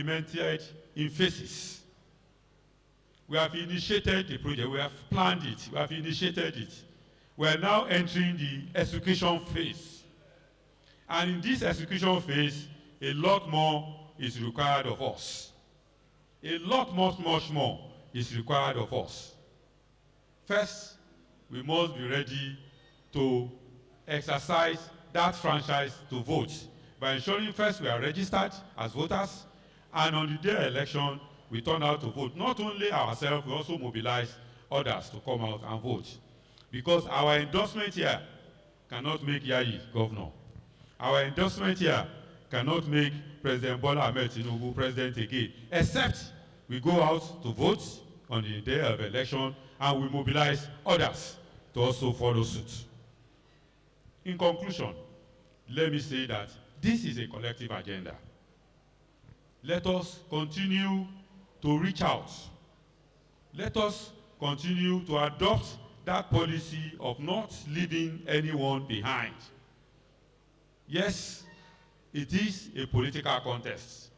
implemented in phases. We have initiated the project, we have planned it, we have initiated it. We are now entering the execution phase. And in this execution phase, a lot more is required of us. A lot, much more is required of us. First, we must be ready to exercise that franchise to vote by ensuring first we are registered as voters, and on the day of election, we turn out to vote. Not only ourselves, we also mobilize others to come out and vote. Because our endorsement here cannot make YAYI governor. Our endorsement here cannot make President Bola Ahmed Tinubu president again, except we go out to vote on the day of election and we mobilize others to also follow suit. In conclusion, let me say that this is a collective agenda. Let us continue to reach out. Let us continue to adopt that policy of not leaving anyone behind. Yes, it is a political contest,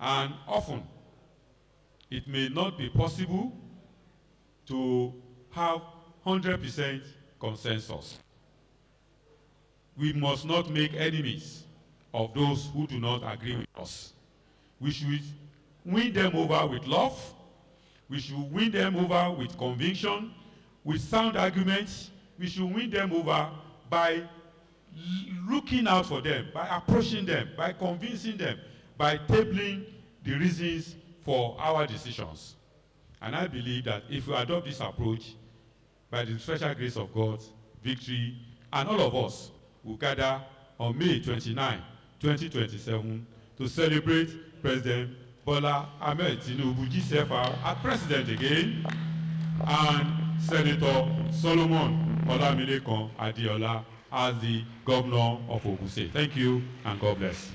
and often it may not be possible to have 100% consensus. We must not make enemies of those who do not agree with us. We should win them over with love. We should win them over with conviction, with sound arguments. We should win them over by looking out for them, by approaching them, by convincing them, by tabling the reasons for our decisions. And I believe that if we adopt this approach, by the special grace of God, victory, and all of us will gather on May 29, 2027 to celebrate President Bola Ahmed Tinubu GCFR as president again, and Senator Solomon Olamilekan Adeola as the governor of Ogun State. Thank you, and God bless.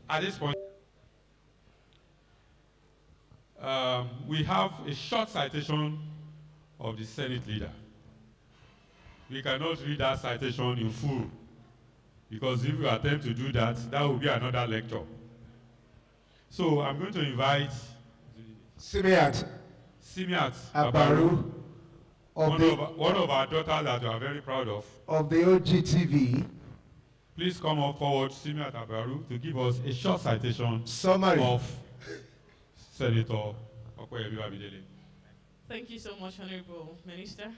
At this point, we have a short citation of the Senate leader. We cannot read that citation in full, because if we attempt to do that, that will be another lecture. So I'm going to invite Simiat Abaru, one of our daughters that we are very proud of the OGTV. Please come up forward, Simiat Abaru, to give us a short citation Summary of Senator Opeyemi Bamidele. Thank you so much, Honorable Minister.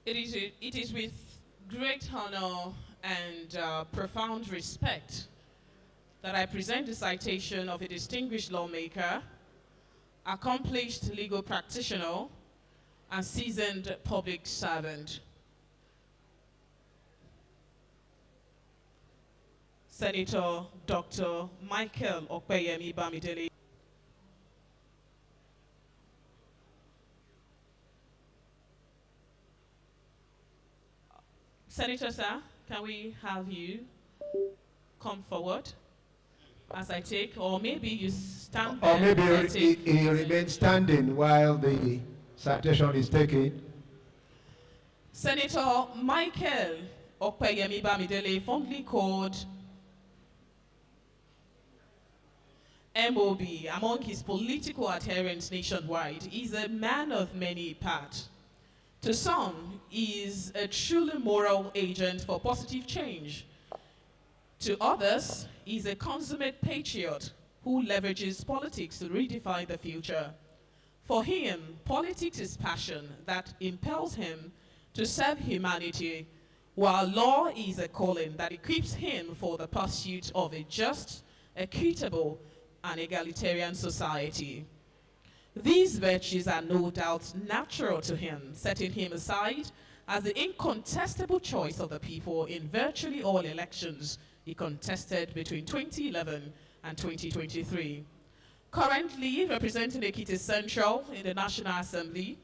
It is with great honor and profound respect that I present the citation of a distinguished lawmaker, accomplished legal practitioner, and seasoned public servant. Senator Dr. Michael Opeyemi Bamidele. Senator, sir, can we have you come forward as I take, or maybe you stand there. Or maybe he remains standing while the citation is taken. Senator Michael Opeyemi Bamidele, fondly called MOB, among his political adherents nationwide, is a man of many parts. To some, he is a truly moral agent for positive change. To others, he is a consummate patriot who leverages politics to redefine the future. For him, politics is passion that impels him to serve humanity, while law is a calling that equips him for the pursuit of a just, equitable, and egalitarian society. These virtues are no doubt natural to him, setting him aside as the incontestable choice of the people in virtually all elections he contested between 2011 and 2023. Currently representing Ekiti Central in the National Assembly,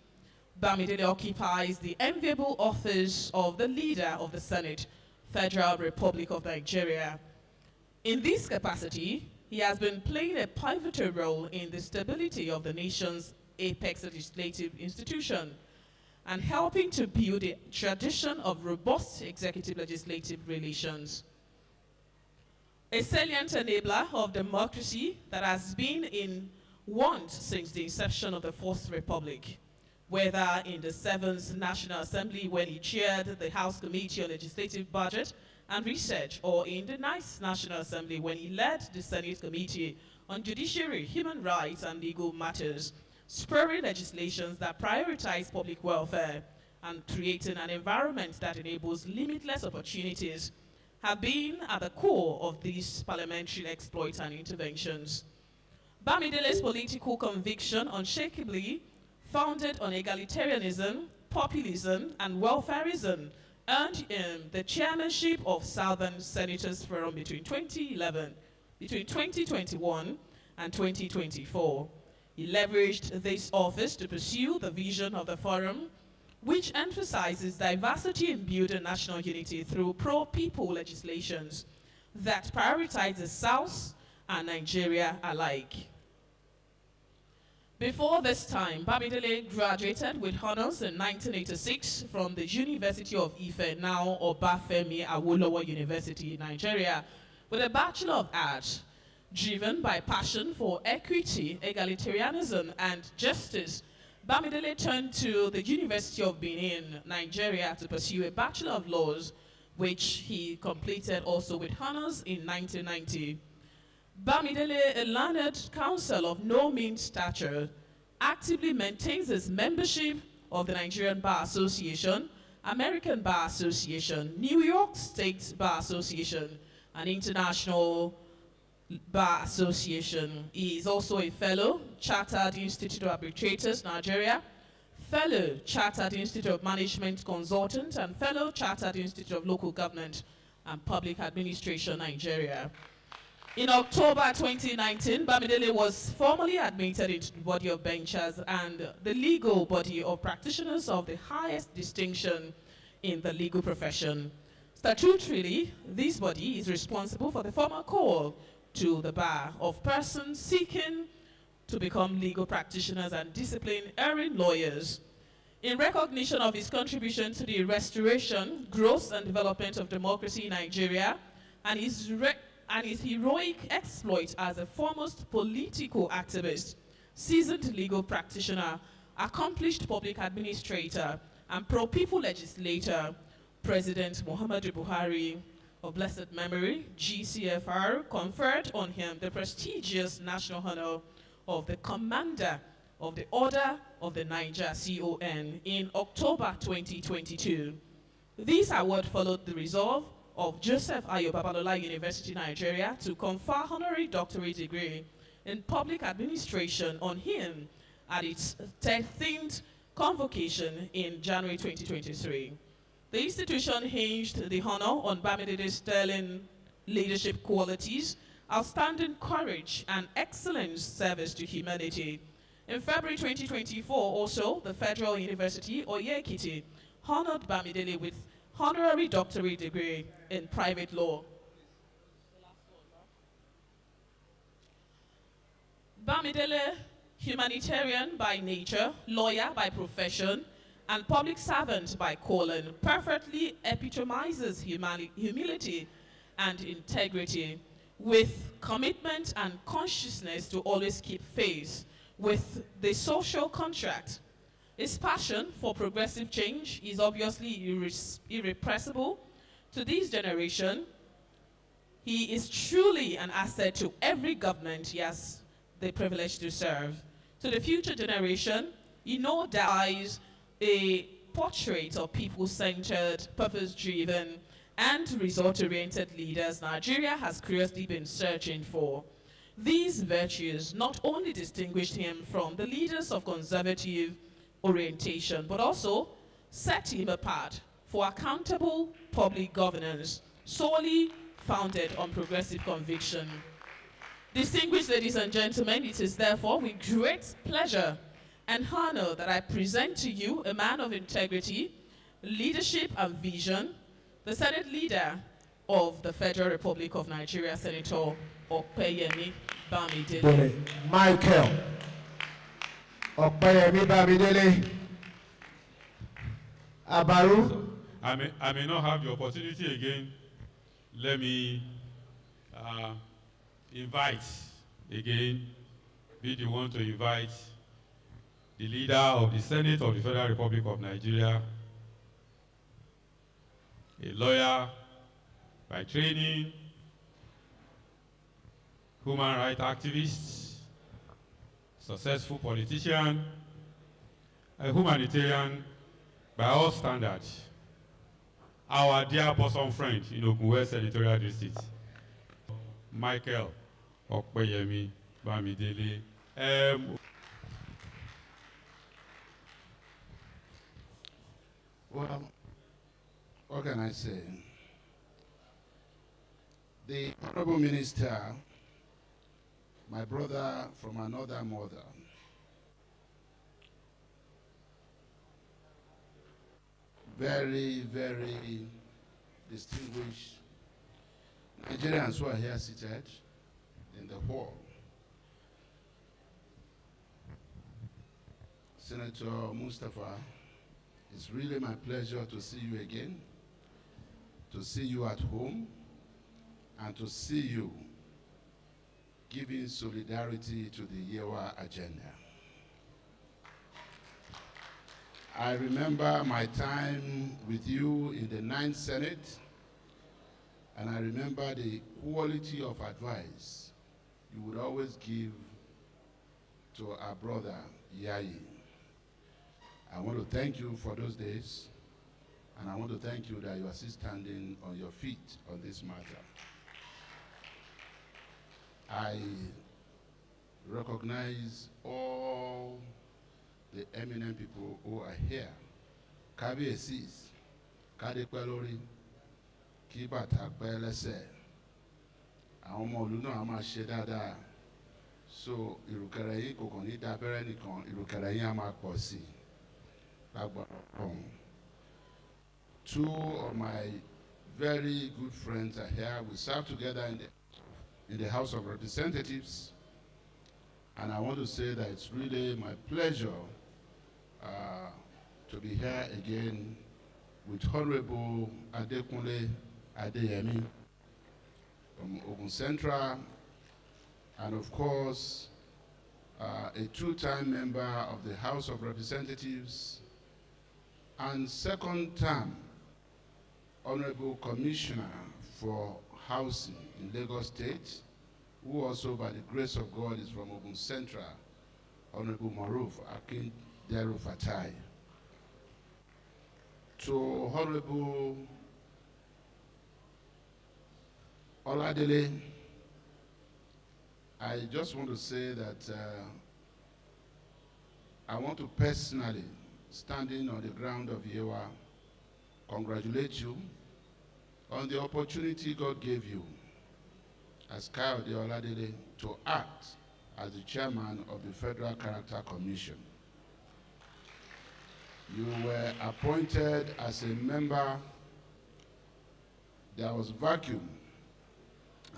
Bamidele occupies the enviable office of the Leader of the Senate, Federal Republic of Nigeria. In this capacity, he has been playing a pivotal role in the stability of the nation's apex legislative institution and helping to build a tradition of robust executive-legislative relations. A salient enabler of democracy that has been in want since the inception of the Fourth Republic, whether in the 7th National Assembly when he chaired the House Committee on Legislative Budget and Research, or in the 9th National Assembly when he led the Senate Committee on Judiciary, Human Rights, and Legal Matters, spurring legislations that prioritize public welfare and creating an environment that enables limitless opportunities have been at the core of these parliamentary exploits and interventions. Bamidele's political conviction unshakably founded on egalitarianism, populism, and welfarism earned him the chairmanship of Southern Senators Forum between 2021 and 2024. He leveraged this office to pursue the vision of the forum, which emphasizes diversity in building national unity through pro-people legislations that prioritize the South and Nigeria alike. Before this time, Bamidele graduated with honors in 1986 from the University of Ife, now Obafemi Awolowo University, Nigeria, with a Bachelor of Arts. Driven by passion for equity, egalitarianism, and justice, Bamidele turned to the University of Benin, Nigeria, to pursue a Bachelor of Laws, which he completed also with honors in 1990. Bamidele, a learned counsel of no mean stature, actively maintains his membership of the Nigerian Bar Association, American Bar Association, New York State Bar Association, and International Bar Association. He is also a fellow, Chartered Institute of Arbitrators, Nigeria, fellow, Chartered Institute of Management Consultant, and fellow, Chartered Institute of Local Government and Public Administration, Nigeria. In October 2019, Bamidele was formally admitted into the body of benchers and the legal body of practitioners of the highest distinction in the legal profession. Statutorily, this body is responsible for the formal call to the bar of persons seeking to become legal practitioners and discipline-erring lawyers. In recognition of his contribution to the restoration, growth, and development of democracy in Nigeria, and his heroic exploit as a foremost political activist, seasoned legal practitioner, accomplished public administrator, and pro-people legislator, President Muhammadu Buhari, of blessed memory, GCFR, conferred on him the prestigious national honor of the Commander of the Order of the Niger, CON, in October 2022. This award followed the resolve of Joseph Ayo Babalola University, Nigeria, to confer honorary doctorate degree in public administration on him at its 13th convocation in January 2023. The institution hinged the honor on Bamidele's sterling leadership qualities, outstanding courage, and excellent service to humanity. In February 2024, also, the Federal University, YAYI, honored Bamidele with honorary doctorate degree in private law. Bamidele, humanitarian by nature, lawyer by profession, and public servant by calling, perfectly epitomizes humility and integrity, with commitment and consciousness to always keep faith with the social contract. His passion for progressive change is obviously irrepressible. To this generation, he is truly an asset to every government he has the privilege to serve. To the future generation, he no doubt is a portrait of people-centered, purpose-driven, and result-oriented leaders Nigeria has curiously been searching for. These virtues not only distinguished him from the leaders of conservative orientation, but also set him apart for accountable public governance solely founded on progressive conviction. Distinguished ladies and gentlemen, it is therefore with great pleasure and honor that I present to you a man of integrity, leadership and vision, the Senate leader of the Federal Republic of Nigeria, Senator Opeyemi Bamidele. Michael Opeyemi Bamidele. Abaru. So, I may not have the opportunity again. Let me invite again, be the one to invite the leader of the Senate of the Federal Republic of Nigeria, a lawyer by training, human rights activist, successful politician, a humanitarian by all standards, our dear bosom friend in OGUN Senatorial District, Michael Opeyemi Bamidele. Well, what can I say? The Honorable Minister, my brother from another mother, very, very distinguished Nigerians who are here seated in the hall. Senator Mustafa, it's really my pleasure to see you again, to see you at home, and to see you giving solidarity to the YAYI agenda. I remember my time with you in the 9th Senate, and I remember the quality of advice you would always give to our brother, YAYI. I want to thank you for those days, and I want to thank you that you are still standing on your feet on this matter. I recognize all the eminent people who are here. Kábíyèsí, Kádépẹ́ lórí, kí bàtà pẹ́ lẹ́sẹ̀. Àwọn ọmọ ìlú náà á máa ṣe dáadáa. So ìrùkẹ̀rẹ̀ yín kò kàn ní dábẹ́rẹ́ nìkan, ìrùkẹ̀rẹ̀ yín á máa pọ̀ sí i. Two of my very good friends are here. We served together in the House of Representatives, and I want to say that it's really my pleasure to be here again with Honorable Adekunle Adeyemi from OGUN Central, and of course a two-time member of the House of Representatives and second-term Honorable Commissioner for Housing in Lagos State, who also, by the grace of God, is from OGUN Central, Honorable Maruf Akindero Fatai. To Honorable Oladele, I just want to say that I want to personally, standing on the ground of YAYI, congratulate you on the opportunity God gave you as Kayode Oladele to act as the chairman of the Federal Character Commission. You were appointed as a member. There was vacuum,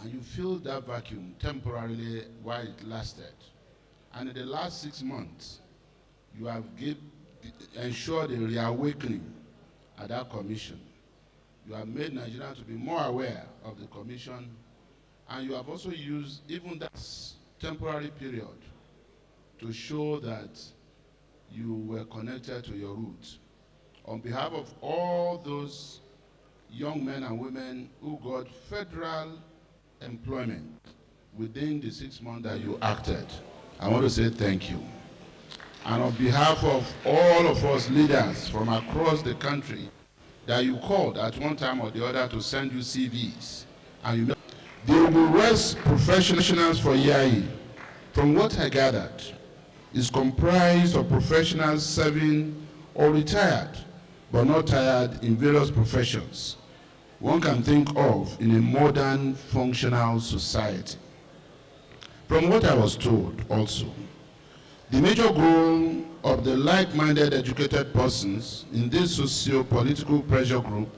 and you filled that vacuum temporarily while it lasted. And in the last 6 months, you have ensured a reawakening at that commission. You have made Nigeria to be more aware of the commission, and you have also used even that temporary period to show that you were connected to your roots. On behalf of all those young men and women who got federal employment within the 6 months that you acted, I want to say thank you. And on behalf of all of us leaders from across the country that you called at one time or the other to send you CVs, and you know, the West professionals for YAYI, from what I gathered, is comprised of professionals serving or retired, but not tired in various professions one can think of in a modern functional society. From what I was told also, the major goal of the like-minded educated persons in this socio-political pressure group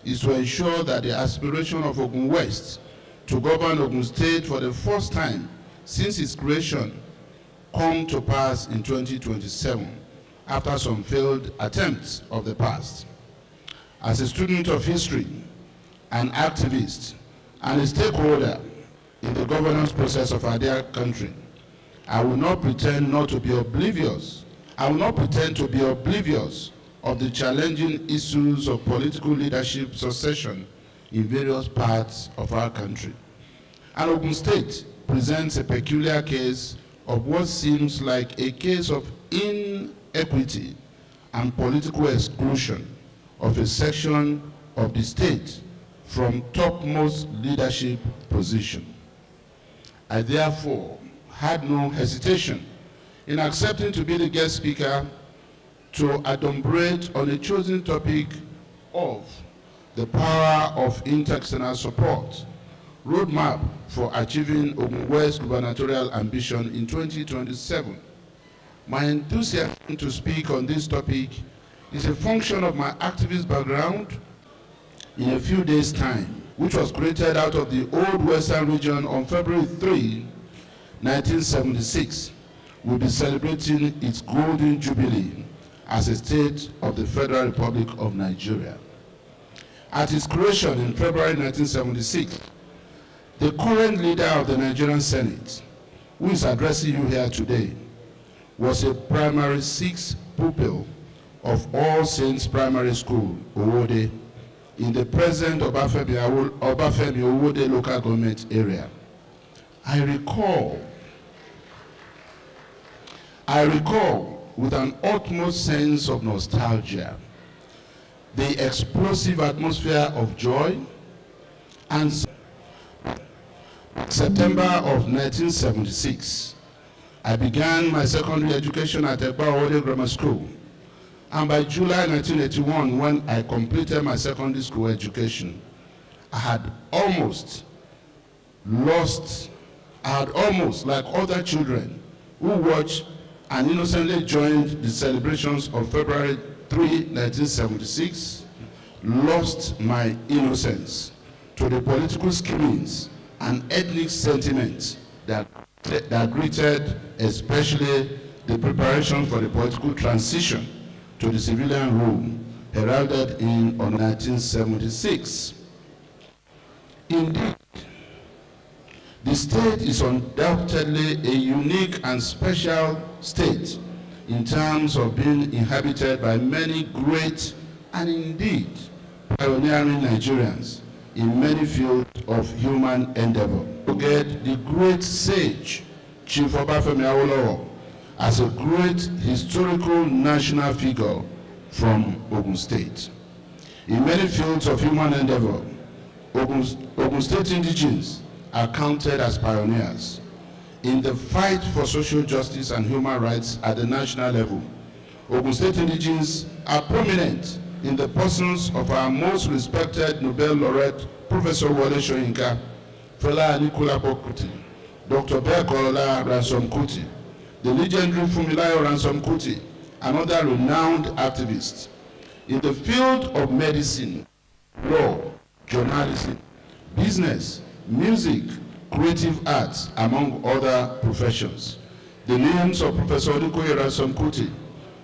is to ensure that the aspiration of Ogun West to govern Ogun State for the first time since its creation come to pass in 2027 after some failed attempts of the past. As a student of history, an activist, and a stakeholder in the governance process of our dear country, I will not pretend not to be oblivious. I will not pretend to be oblivious of the challenging issues of political leadership succession in various parts of our country. And Ogun State presents a peculiar case of what seems like a case of inequity and political exclusion of a section of the state from topmost leadership position. I therefore had no hesitation in accepting to be the guest speaker to adumbrate on a chosen topic of the power of inter-external support, roadmap for achieving Ogun West gubernatorial ambition in 2027. My enthusiasm to speak on this topic is a function of my activist background in a few days' time, which was created out of the old Western region on February 3, 1976, will be celebrating its golden jubilee as a state of the Federal Republic of Nigeria. At its creation in February 1976, the current leader of the Nigerian Senate, who is addressing you here today, was a primary 6 pupil of All Saints Primary School, Owode, in the present Obafemi Owode local government area. I recall with an utmost sense of nostalgia the explosive atmosphere of joy and September of 1976. I began my secondary education at Ekpa Owode Grammar School, and by July 1981, when I completed my secondary school education, I had almost, like other children who watched and innocently joined the celebrations of February 3, 1976, lost my innocence to the political schemings and ethnic sentiments that greeted especially the preparation for the political transition to the civilian rule heralded in 1976. Indeed, the state is undoubtedly a unique and special state in terms of being inhabited by many great and indeed pioneering Nigerians in many fields of human endeavor. Forget the great sage, Chief Obafemi Awolowo, as a great historical national figure from Ogun State. In many fields of human endeavor, Ogun State indigenes are counted as pioneers. In the fight for social justice and human rights at the national level, Ogun State indigenes are prominent in the persons of our most respected Nobel laureate, Professor Wole Soyinka, Fela Anikulapo Kuti, Dr. Bekolola Ransom Kuti, the legendary Funmilayo Ransom Kuti, and other renowned activists. In the field of medicine, law, journalism, business, music, creative arts, among other professions, the names of Professor Olikoye Ransom Kuti,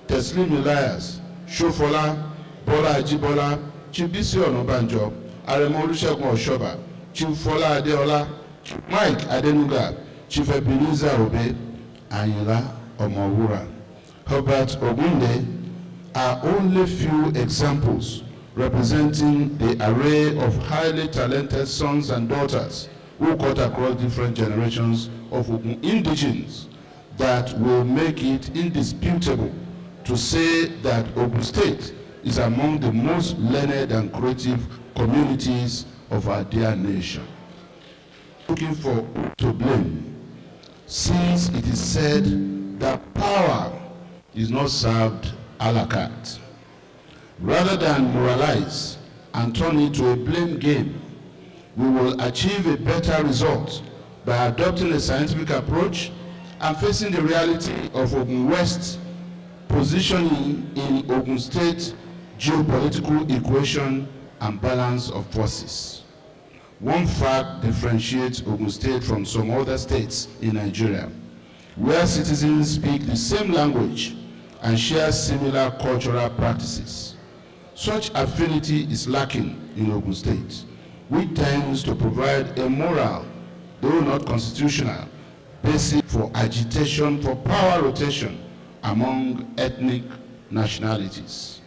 Teslim Elias, Shofola, Bola Ajibola, Chief Bisi Onabanjo, Aremo Olusegun Oshoba, Chief Fola Adeola, Chief Mike Adenuga, Chief Ebenezer Obe, Ayinla Omowura, Herbert Ogunde are only few examples representing the array of highly talented sons and daughters who cut across different generations of Ogun indigenes that will make it indisputable to say that Ogun State is among the most learned and creative communities of our dear nation. Looking for who to blame, since it is said that power is not served a la carte. Rather than moralize and turn it to a blame game, we will achieve a better result by adopting a scientific approach and facing the reality of Ogun West's positioning in Ogun State geopolitical equation and balance of forces. One fact differentiates Ogun State from some other states in Nigeria, where citizens speak the same language and share similar cultural practices. Such affinity is lacking in Ogun State, which tends to provide a moral, though not constitutional, basis for agitation for power rotation among ethnic nationalities.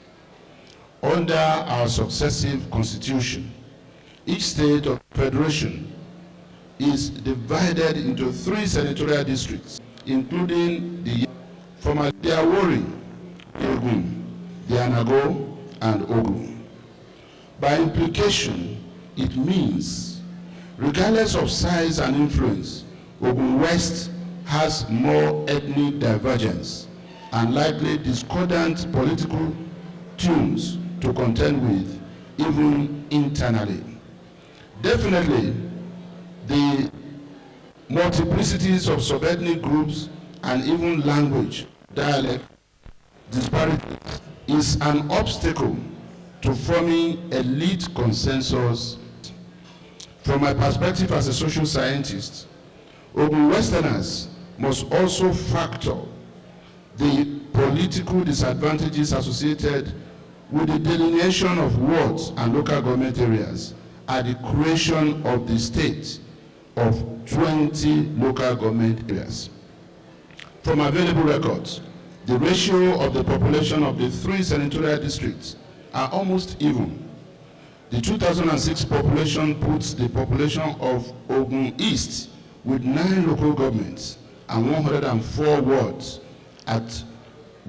Under our successive constitution, each state of federation is divided into 3 senatorial districts, including the former Awori, Ogun, the Anago, and Ogun. By implication, it means, regardless of size and influence, Ogun West has more ethnic divergence and likely discordant political tunes to contend with, even internally. Definitely, the multiplicities of sub-ethnic groups and even language, dialect, disparities is an obstacle to forming elite consensus. From my perspective as a social scientist, Ogun Westerners must also factor the political disadvantages associated with the delineation of wards and local government areas at the creation of the state of 20 local government areas. From available records, the ratio of the population of the 3 senatorial districts are almost even. The 2006 population puts the population of Ogun East with 9 local governments and 104 wards at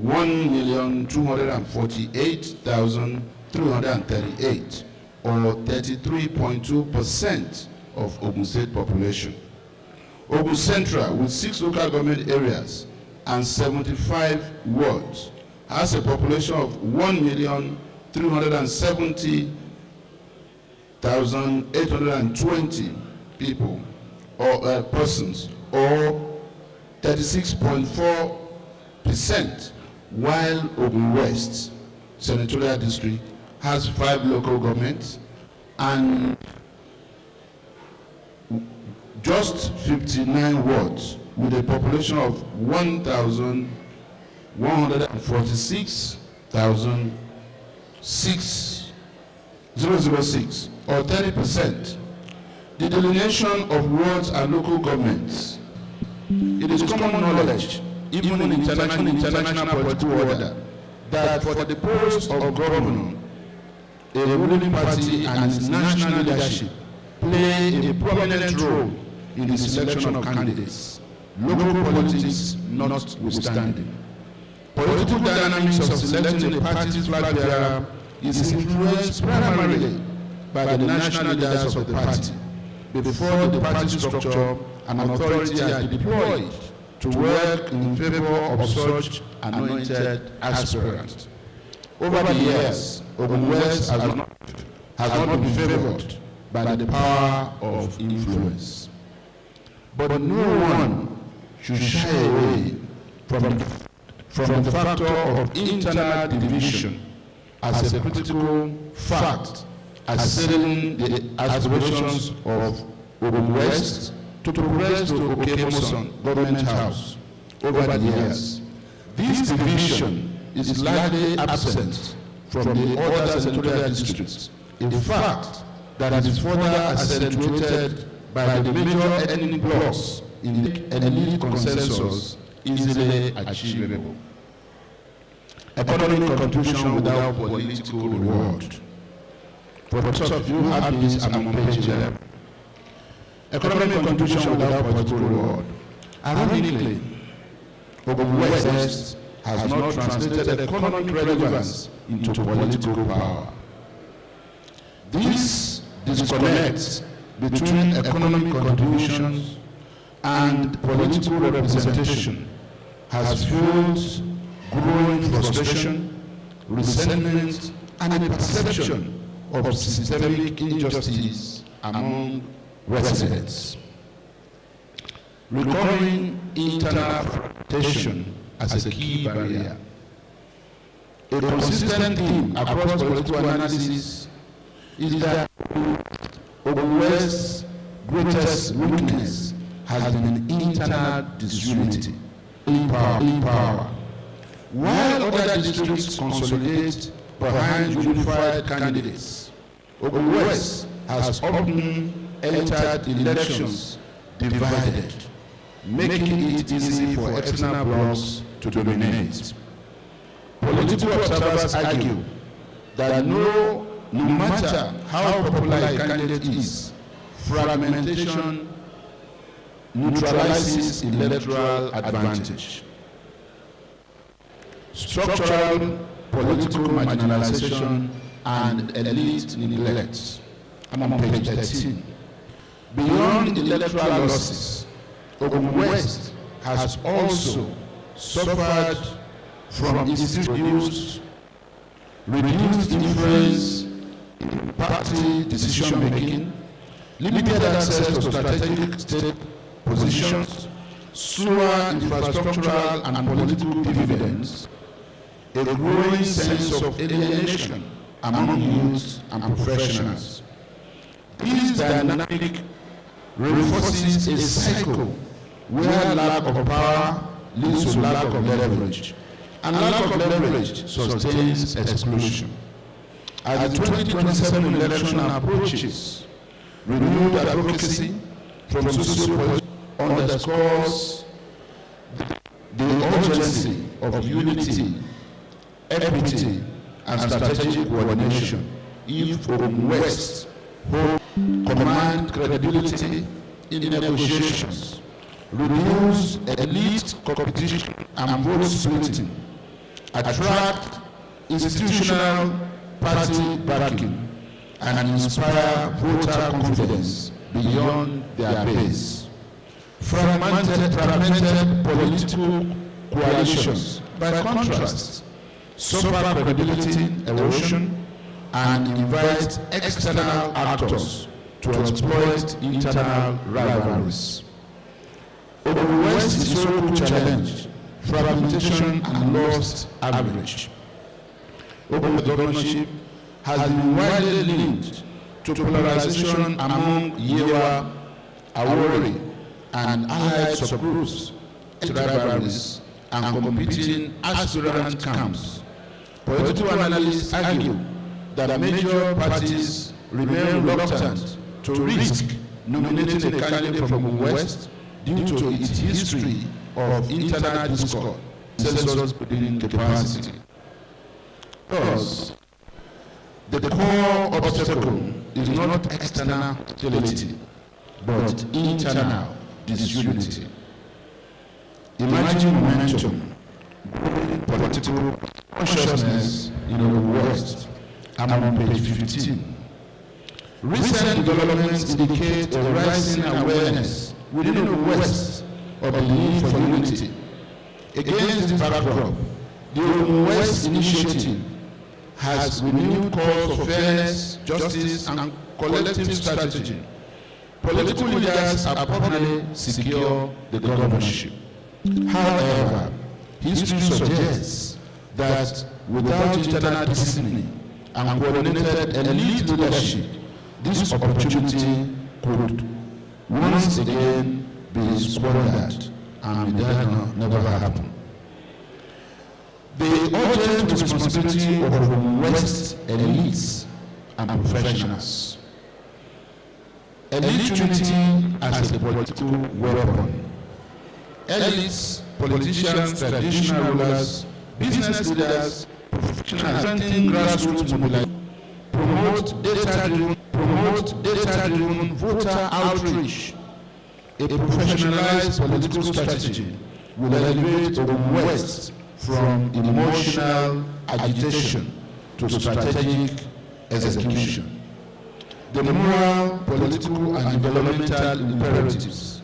1,248,338, or 33.2% of Ogun State population. Ogun Central, with 6 local government areas and 75 wards, has a population of 1,370,820 people or persons, or 36.4%, while Ogun West Senatorial District has 5 local governments and just 59 wards with a population of 1,146,006, or 30%. The delineation of wards and local governments, it is common knowledge, even in international political order, that for the post of governor, a ruling party and its national leadership play a prominent role in the selection of candidates, local politics notwithstanding. Political dynamics of selecting a party's flag bearer is influenced primarily by the national leaders of the party, before the party structure and authority are deployed to work in favor of such anointed aspirant. Over the years, Ogun West has not been favored by the power of influence. But no one should shy away from the factor of internal division as a critical fact, assailing the aspirations of Ogun West to progress to Opeyemi government house over the years. This division is largely absent from the other senatorial districts, a fact that is further accentuated by the major ethnic blocks in the elite consensus easily achievable. Economic contribution without political reward. For the top, you have this, I'm on page 11. Economic contribution without political reward. Ironically, Ogun West has not translated economic relevance into political power. This disconnect between economic contributions and political representation has fueled growing frustration, resentment, and a perception of systemic injustice among residents. recurring internal fragmentation as a key barrier. A consistent theme across political analysis is that OGUN West's greatest weakness has been internal disunity in power. While other districts consolidate behind unified candidates, OGUN West has often entered elections divided, making it easy for external blocs to dominate. Political observers argue that no matter how popular a candidate is, fragmentation neutralizes electoral advantage. Structural political marginalization and elite neglect. I'm on page 13. Beyond electoral losses, OGUN West has also suffered from institutions, reduced influence in party decision-making, limited access to strategic state positions, slower infrastructural and political dividends, a growing sense of alienation among youth and professionals. This dynamic reinforces a cycle where lack of power leads to lack of leverage, and lack of leverage sustains exclusion. As the 2027 election approaches, renewed advocacy from sociopolitics underscores the urgency of unity, equity, and strategic coordination if OGUN West command credibility in negotiations, reduce elite competition and vote splitting, attract institutional party backing, and inspire voter confidence beyond their base. Fragmented political coalitions, by contrast, suffer credibility erosion and invite external actors to exploit internal rivalries. OGUN West historical challenge, fragmentation and lost average. OGUN governorship has been widely linked to polarization among Yewa, Awori, and allied subgroups, rivalries, and competing aspirant camps. Political analysts argue that major parties remain reluctant to risk nominating a candidate from OGUN West due to its history of internal discord, census building capacity. Thus, the core obstacle is not external hostility, but internal disunity. Imagine momentum, political consciousness in OGUN West. I'm on page 15. Recent developments indicate a rising awareness within OGUN West of the need for unity. Against this backdrop, the OGUN West initiative has renewed calls for fairness, justice, and collective strategy. Political leaders are probably secure the governorship. However, history suggests that without internal discipline and coordinated elite leadership, this opportunity could once again be squandered, and that never happen. The urgent responsibility of OGUN West elites and professionals. Elite unity as a political weapon. Elites, politicians, traditional rulers, business leaders, professionals, strengthening grassroots mobilization, promote data-driven voter outreach. A professionalized political strategy will elevate OGUN West from emotional agitation to strategic execution. The moral, political, and developmental imperatives.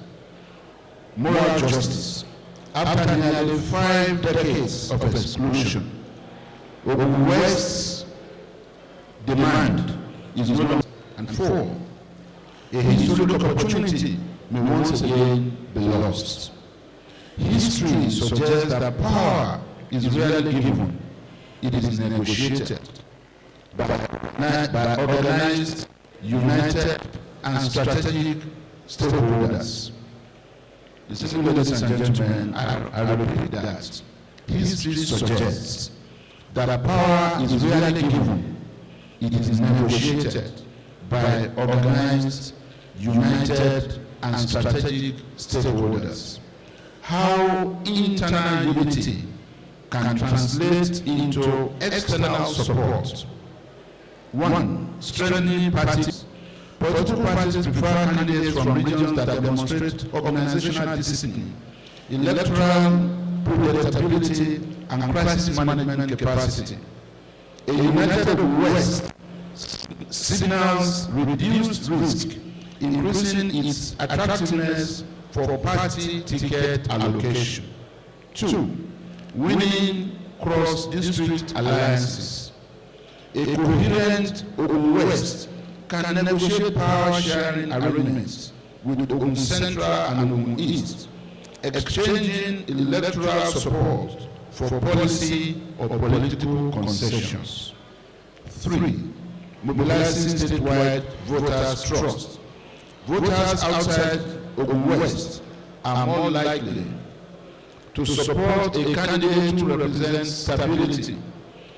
Moral justice. After nearly 5 decades of exclusion, OGUN West's demand is no longer, and 4, a historic opportunity may once again be lost. History suggests that power is rarely given, it is negotiated by organized, united, and strategic stakeholders. Distinguished ladies and gentlemen, I repeat that. History suggests that power is rarely given, it is negotiated by organized, united, and strategic stakeholders. How internal unity can translate into external support. 1. Strengthening parties. Political parties prefer candidates from regions that demonstrate organizational discipline, electoral predictability, and crisis management capacity. A united West signals reduced risk, increasing its attractiveness for party ticket allocation. 2. Winning cross-district alliances. A coherent OGUN West can negotiate power-sharing arrangements with OGUN Central and OGUN East, exchanging electoral support for policy or political concessions. 3. Mobilizing statewide voters' trust. Voters outside OGUN West are more likely to support a candidate who represents stability,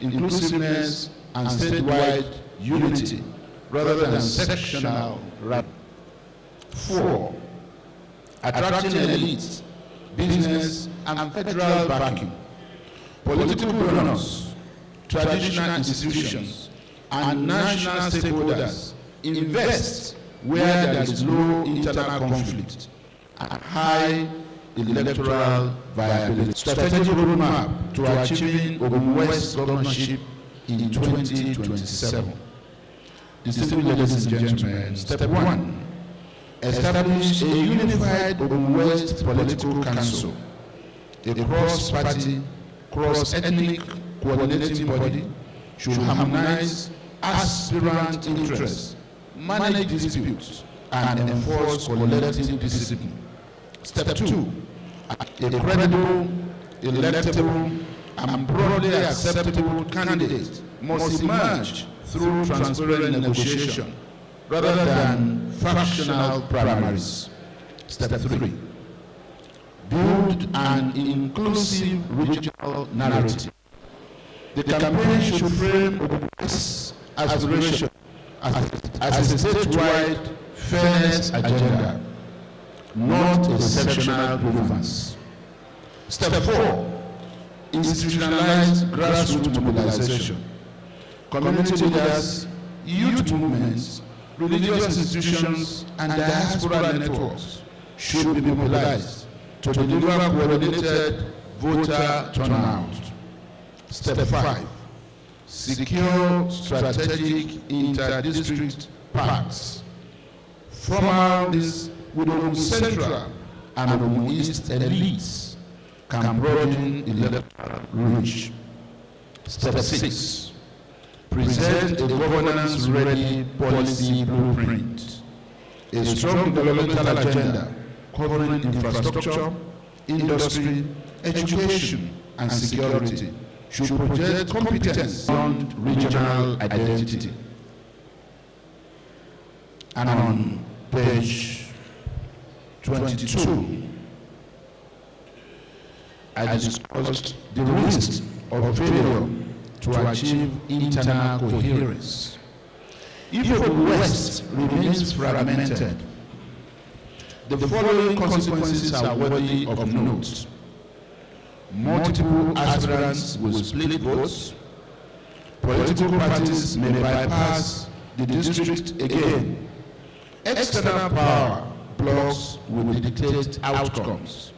inclusiveness, and statewide unity rather than sectional rivalry. 4. Attracting elites, business, and federal backing. Political donors, traditional institutions, and national stakeholders invest where there is low internal conflict and high electoral viability. Strategic roadmap to achieving OGUN West governorship in 2027. Distinguished ladies and gentlemen, step 1. Establish a unified OGUN West political council, a cross-party, cross-ethnic coordinating body should harmonize aspirant interests, manage disputes, and enforce collective discipline. Step 2. A credible, electable, and broadly acceptable candidate must emerge through transparent negotiation rather than factional primaries. Step 3. Build an inclusive regional narrative. The campaign should frame OGUN's aspiration as a statewide fairness agenda, not a sectional grievance. Step 4. Institutionalize grassroots mobilization. Community leaders, youth movements, religious institutions, and diaspora networks should be mobilized to deliver coordinated voter turnout. Step 5. Secure strategic inter-district pacts. Formal this with OGUN Central and OGUN East elites can broaden electoral reach. Step 6. Present a governance-ready policy blueprint. A strong developmental agenda covering infrastructure, industry, education, and security should project competence beyond regional identity. And on page 22, I discussed the risk of failure to achieve internal coherence. If the West remains fragmented, the following consequences are worthy of note. Multiple aspirants will split votes. Political parties may bypass the district again. External power blocks will dictate outcomes.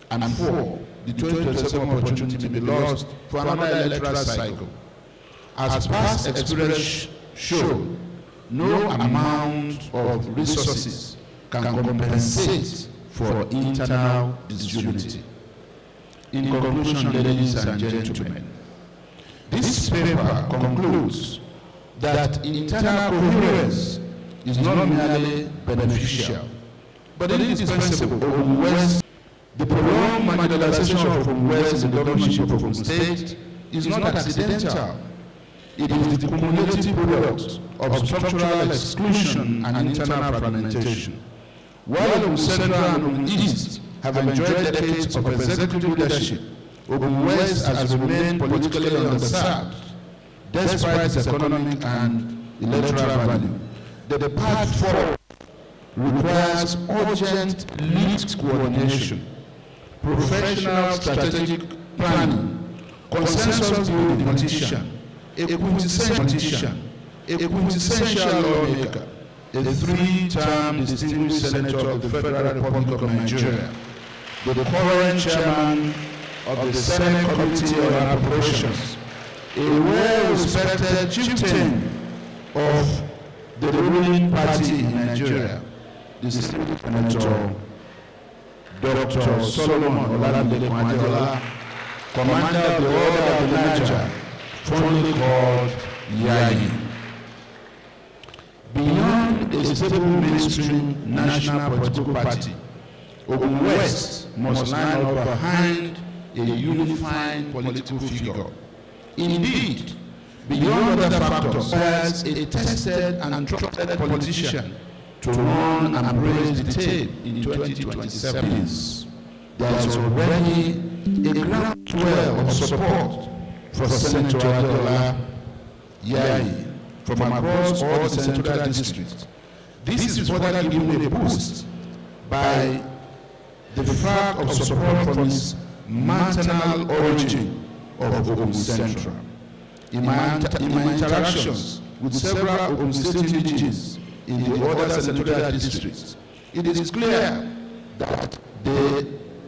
And 4. The 2027 opportunity may be lost for another electoral cycle. As past experience showed, no amount of resources can compensate for internal disunity. In conclusion, ladies and gentlemen, this paper concludes that internal coherence is not merely beneficial, but indispensable. Ogun West, the prolonged marginalization of Ogun West in the governorship of Ogun State is not accidental. It is the cumulative product of structural exclusion and internal fragmentation. While Ogun Central and Ogun East have enjoyed decades of executive leadership, Ogun West has remained politically underserved, despite its economic and electoral value. The path forward requires urgent lead coordination, professional strategic planning, consensus building politician, a quintessential lawmaker, a three-term distinguished senator of the Federal Republic of Nigeria, the current chairman of the Senate Committee on Appropriations, a well-respected chieftain of the ruling party in Nigeria, the distinguished senator Dr. Solomon Oladele Adeola, commander of the Order of the Niger, formerly called YAYI. Beyond a stable mainstream national political party, Ogun West must line up behind a unifying political figure. Indeed, beyond other factors, as a tested and trusted politician to run and praise the tape in 2027. There is already a groundswell of support for Senator Adeola YAYI from across all the central districts. This is further given a boost by the fact of support from his maternal origin of Ogun Central. In my interactions with several Ogun State indigenes in the other senatorial districts, it is clear that they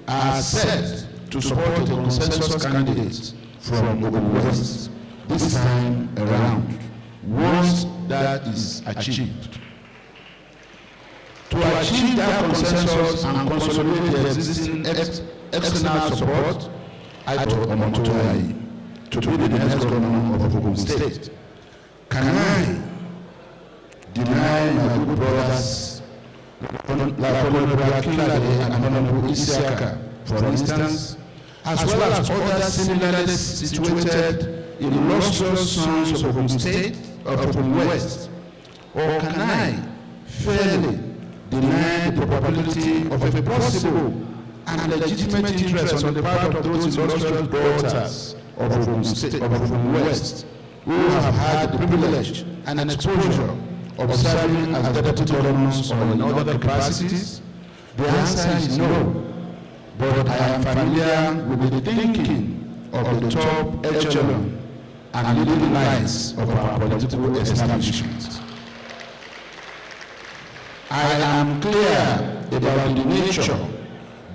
are set to support the consensus candidates from Ogun West this time around, once that is achieved. To achieve that consensus and consolidate the existing external support, I told YAYI to be the next governor of Ogun State. Can I deny my good brothers, like Honorable Akinlade and Honorable Isiaka, for instance, as well as others similarly situated in illustrious sons of Ogun State or Ogun West? Or can I fairly deny the probability of a possible and legitimate interest on the part of those illustrious daughters of Ogun State, of Ogun West, who have had the privilege and exposure of serving as deputy governors or in other capacities? The answer is no. But I am familiar with the thinking of the top echelon and leading lines of our political establishment. I am clear about the nature,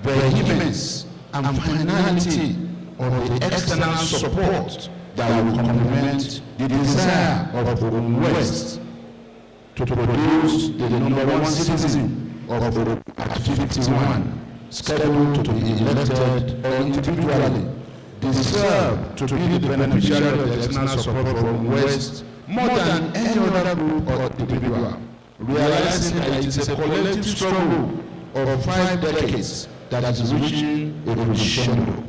vehemence, and finality of the external support that will complement the desire of Ogun West to produce the #1 citizen of Ogun at 51, scheduled to be elected or individually deserve to be the beneficiary of the external support from Ogun West more than any other group or individual, realizing that it is a collective struggle of 5 decades that is reaching a crescendo.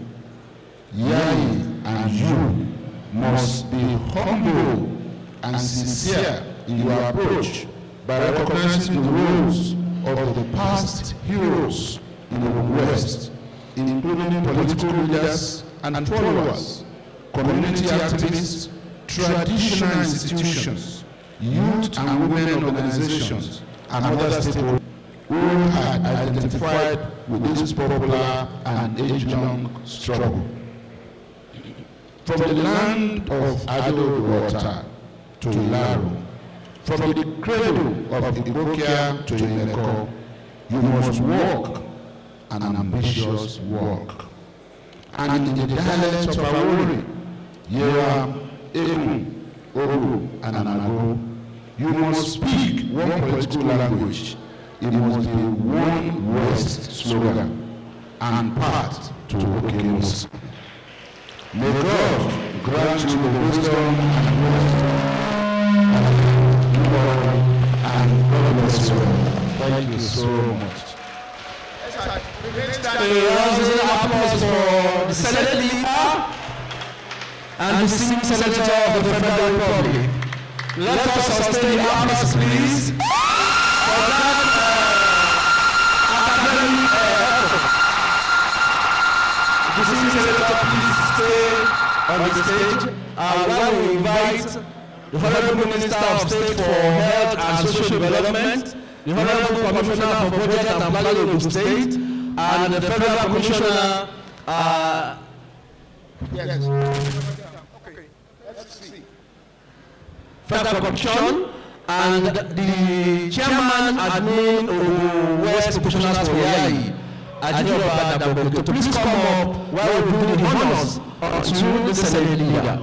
YAYI and you must be humble and sincere in your approach by recognizing the roles of the past heroes in the West, including political leaders and followers, community activists, traditional institutions, youth and women organizations, and other stakeholders who had identified with this popular and age-long struggle. From the land of Ado Water to llaro, from the cradle of Ibokia to Imeko, you must walk an ambitious walk. And in the dialect of Awori, Yewa, Emu, Oru, and Anago, you must speak one political language. It must be one West slogan and path to Okemus. May God grant you the wisdom and wisdom and God bless you. Thank you so much. applause for the Senate leader and the senior senator of the Federal Republic. Let us sustain the applause, please, for that academic effort. The senior senator, please stay on the stage while we invite the Honorable Minister of State for Health and Social Development, the Honorable Commissioner for Budget and Planning of the State, and the Federal Commissioner. Federal Commission, and the Chairman Admin of West Professionals for YAYI, to please come up while we do the honors to the Senate leader.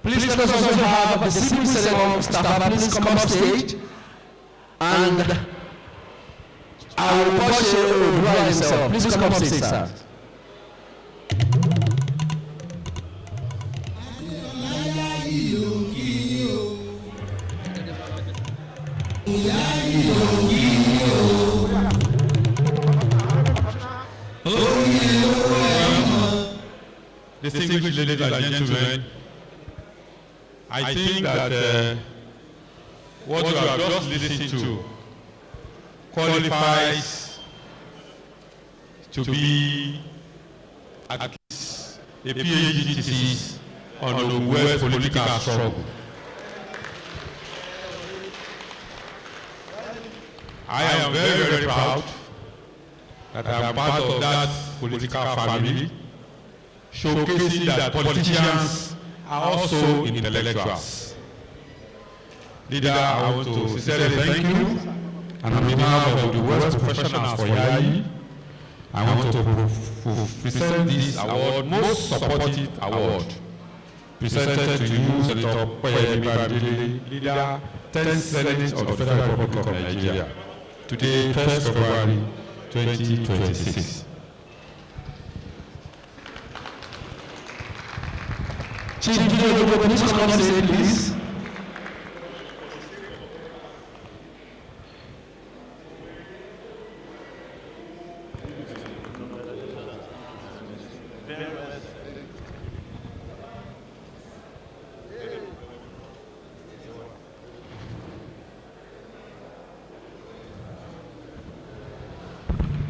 Please let us also have the civil servant staff please come up stage, and I will push Odua himself. Please come up stage, sir. Distinguished ladies and gentlemen, I think that what you have just listened to qualifies to be at least a PhD thesis on the West political struggle. I am very, very proud that I am part of that political family, showcasing that politicians are also intellectuals. Leader, I want to sincerely thank you, and on behalf of the West Professionals for YAYI, I want to present this award, Most Supportive Award, presented to you, Senator Opeyemi Bamidele, Leader, 10th Senate of the Federal Republic of Nigeria. Today, 1st February 2026. Chief Video, please come on stage, please.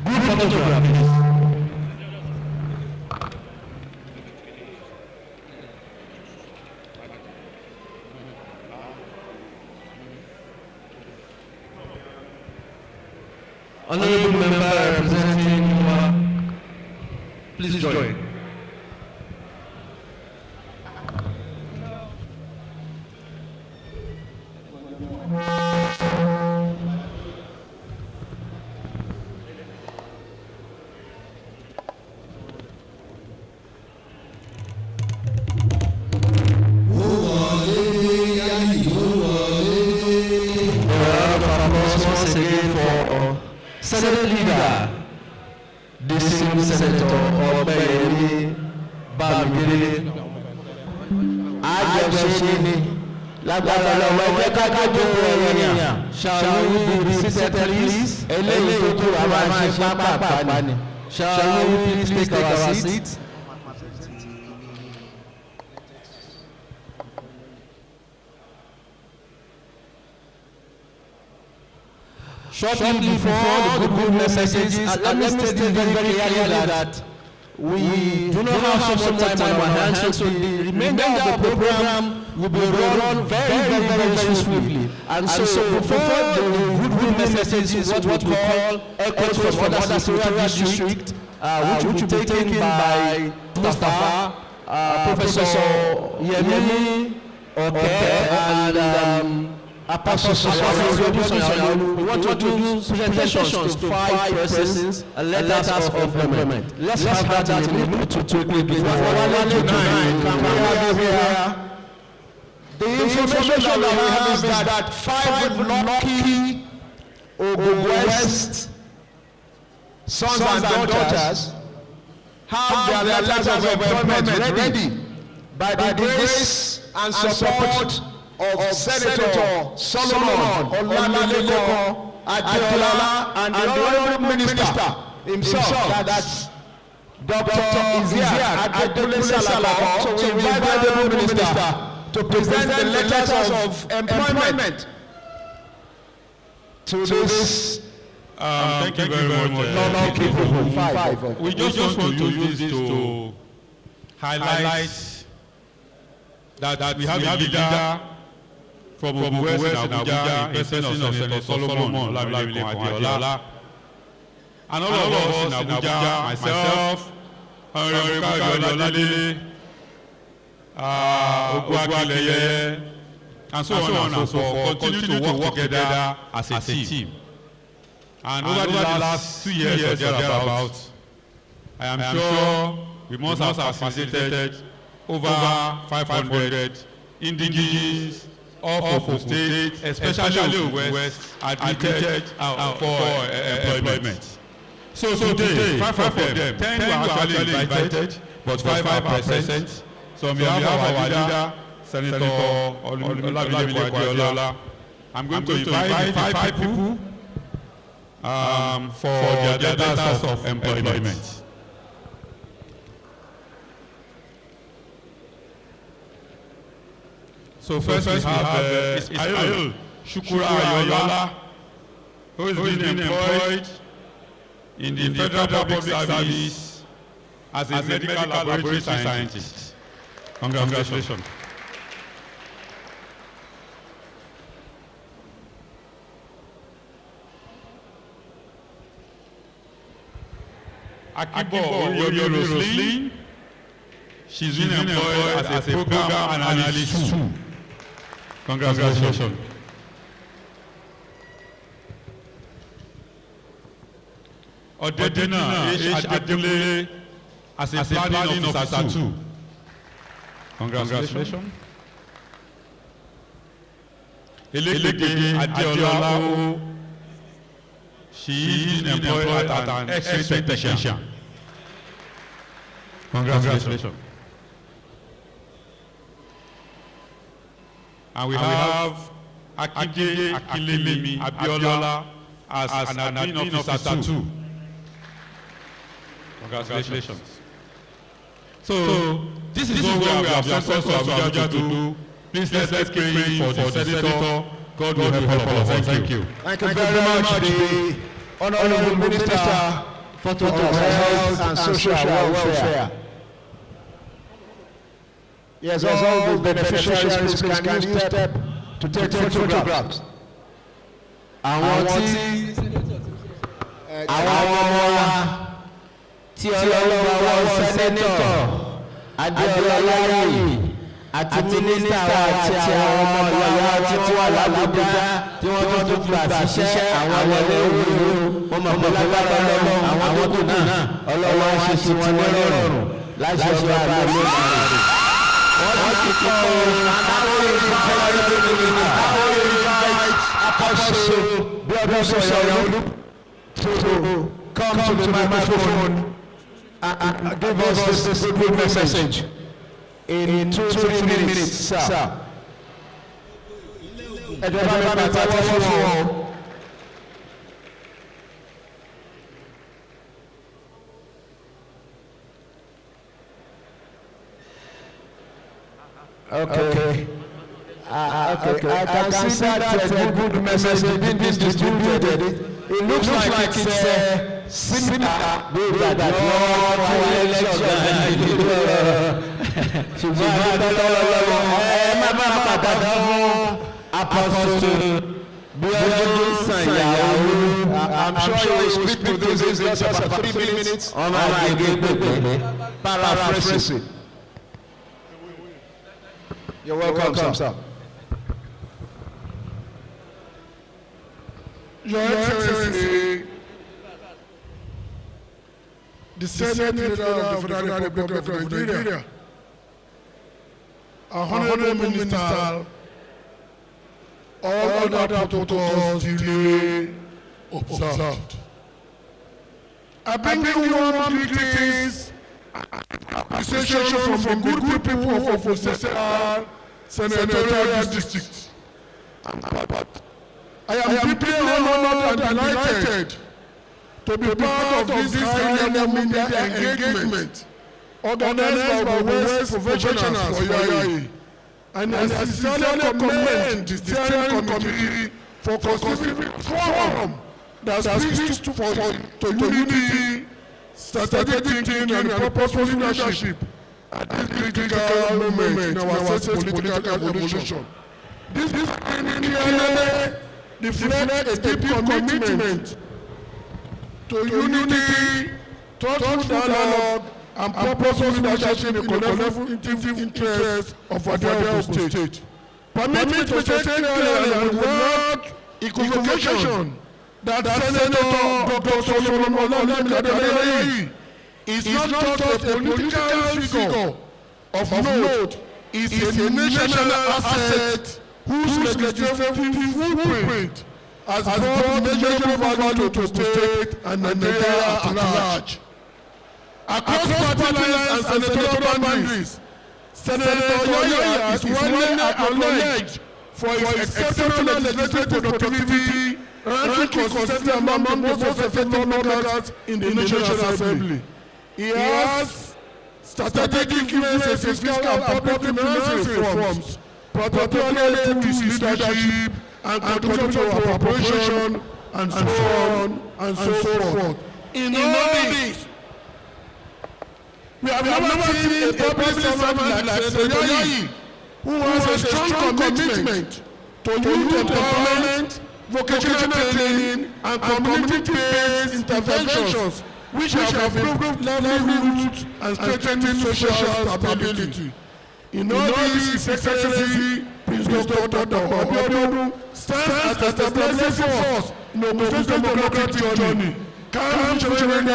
Good photograph, please. Honorable member representing, please join. Once again for Senate leader, distinguished Senator Opeyemi Bamidele. Ajọṣeni lágbára lọ́wọ́ ẹgbẹ́ kájọ ẹ̀yàn. Shall we be seated please? Eléyìí tó tó àwọn àṣẹ pápá ni. Shall we please take our seats? Shortly before the good messages, let me state very clearly that we do not have so much time on our hands, so the remainder of the program will be run very swiftly. And so before the good messages, what we call echoes from other senatorial districts, which will be taken by Mustafa, Professor Yemi, and we want to do presentations to 5 persons and letters of employment. Let's have that in a minute to quickly before the information that we have is that 5 lucky OGUN West sons and daughters have their letters of employment ready by the grace and support of Senator Solomon Olaleko Adeola and the Honorable Minister himself, that's Dr. Isiaq Adebule Salako, so we invite the Honorable Minister to present the letters of employment to this. Thank you very much. We just want to use this to highlight that we have a leader from West in Abuja, in person of Senator Solomon Olaleko Adeola, and all of us in Abuja, myself, Honorable Olalele, OGUN, and so on and so forth, continue to work together as a team. And over the last 2 years or thereabouts, I am sure we must have facilitated over 500 indigenous of the state, especially West, admitted for employment. So today, 5 of them, 10 were actually invited, but 5 are present. So on behalf of our leader, Senator Olaleko Adeola, I'm going to invite 5 people for their letters of employment. So first we have Ismail Shukura Ayola, who is being employed in the Federal Public Service as a medical laboratory scientist. Congratulations. Akibo Roslyn, she's been employed as a program analyst too. Congratulations. Odedina H. Adebule as a planning officer too. Congratulations. Elegede Adeola, she is employed as an X-ray technician. Congratulations. And we have Akide Akilemi Abiola as an admin officer too. Congratulations. So this is what we have sent us to Abuja to do. Please let's pray for the Senator. God will help all of us. Thank you. Thank you very much, the Honorable Minister for Health and Social Welfare. Yes, all the beneficiaries, please can you step to take photographs? Àwọn tí ọlọ́wọ́ wọ sẹ́nẹ́tọ̀ Adéọlá YAYI àti mínísítà àti àwọn ọmọ ìyá tí wọ́n wà l'Ábùjá tí wọ́n tún gbà síṣẹ́ àwọn wọlé òwúrò wọ́n mọ̀ pé lágbára Ọlọ́run àwọn tó náà Ọlọ́run ṣe sí wọn lọ́rùn láti ọba àlọ́ wọ́n ti kọ́ àwọn Apostle Brother Soyaolu to come to the microphone and give us this good message in 2-3 minutes, sir. Okay. I can see that good message being distributed. It looks like it's similar that I'm sure you speak to those in just 3 minutes. Paraphrasing. You're welcome, sir. Your Excellency, the Senate Leader of the Federal Republic of Nigeria, Honorable Minister, all other protocols duly observed. I bring you warm greetings, appreciation from the good people of Osesar Senatorial District. I am deeply honored and delighted to be part of this high-level media engagement organized by the West Professionals for YAYI. And I sincerely commend the steering committee for constituting a forum that speaks to unity, strategic thinking, and purposeful leadership at this critical moment in our state's political evolution. This clearly reflects a deep commitment to unity, thoughtful dialogue, and purposeful leadership in the collective interest of our state. Permit me to say clearly without equivocation that Senator Dr. Solomon Bamidele is not just a political figure of note, is a national asset whose legislative footprint has brought measurable value to the state and Nigeria at large. Across party lines and senatorial boundaries, Senator YAYI is widely acknowledged for his exceptional legislative productivity, ranking consistently among the most effective lawmakers in the National Assembly. He has strategic influence in fiscal and public finance reforms, particularly through his leadership and contribution to our operation, and so on and so forth. In all this, we have never seen a public servant like Senator YAYI, who has a strong commitment to youth empowerment, vocational training, and community-based interventions, which have improved livelihoods and strengthened social stability. In all this, His Excellency Prince Dr. Opeyemi stands as a stabilizing force in the Ogun State democratic journey. Calm Children,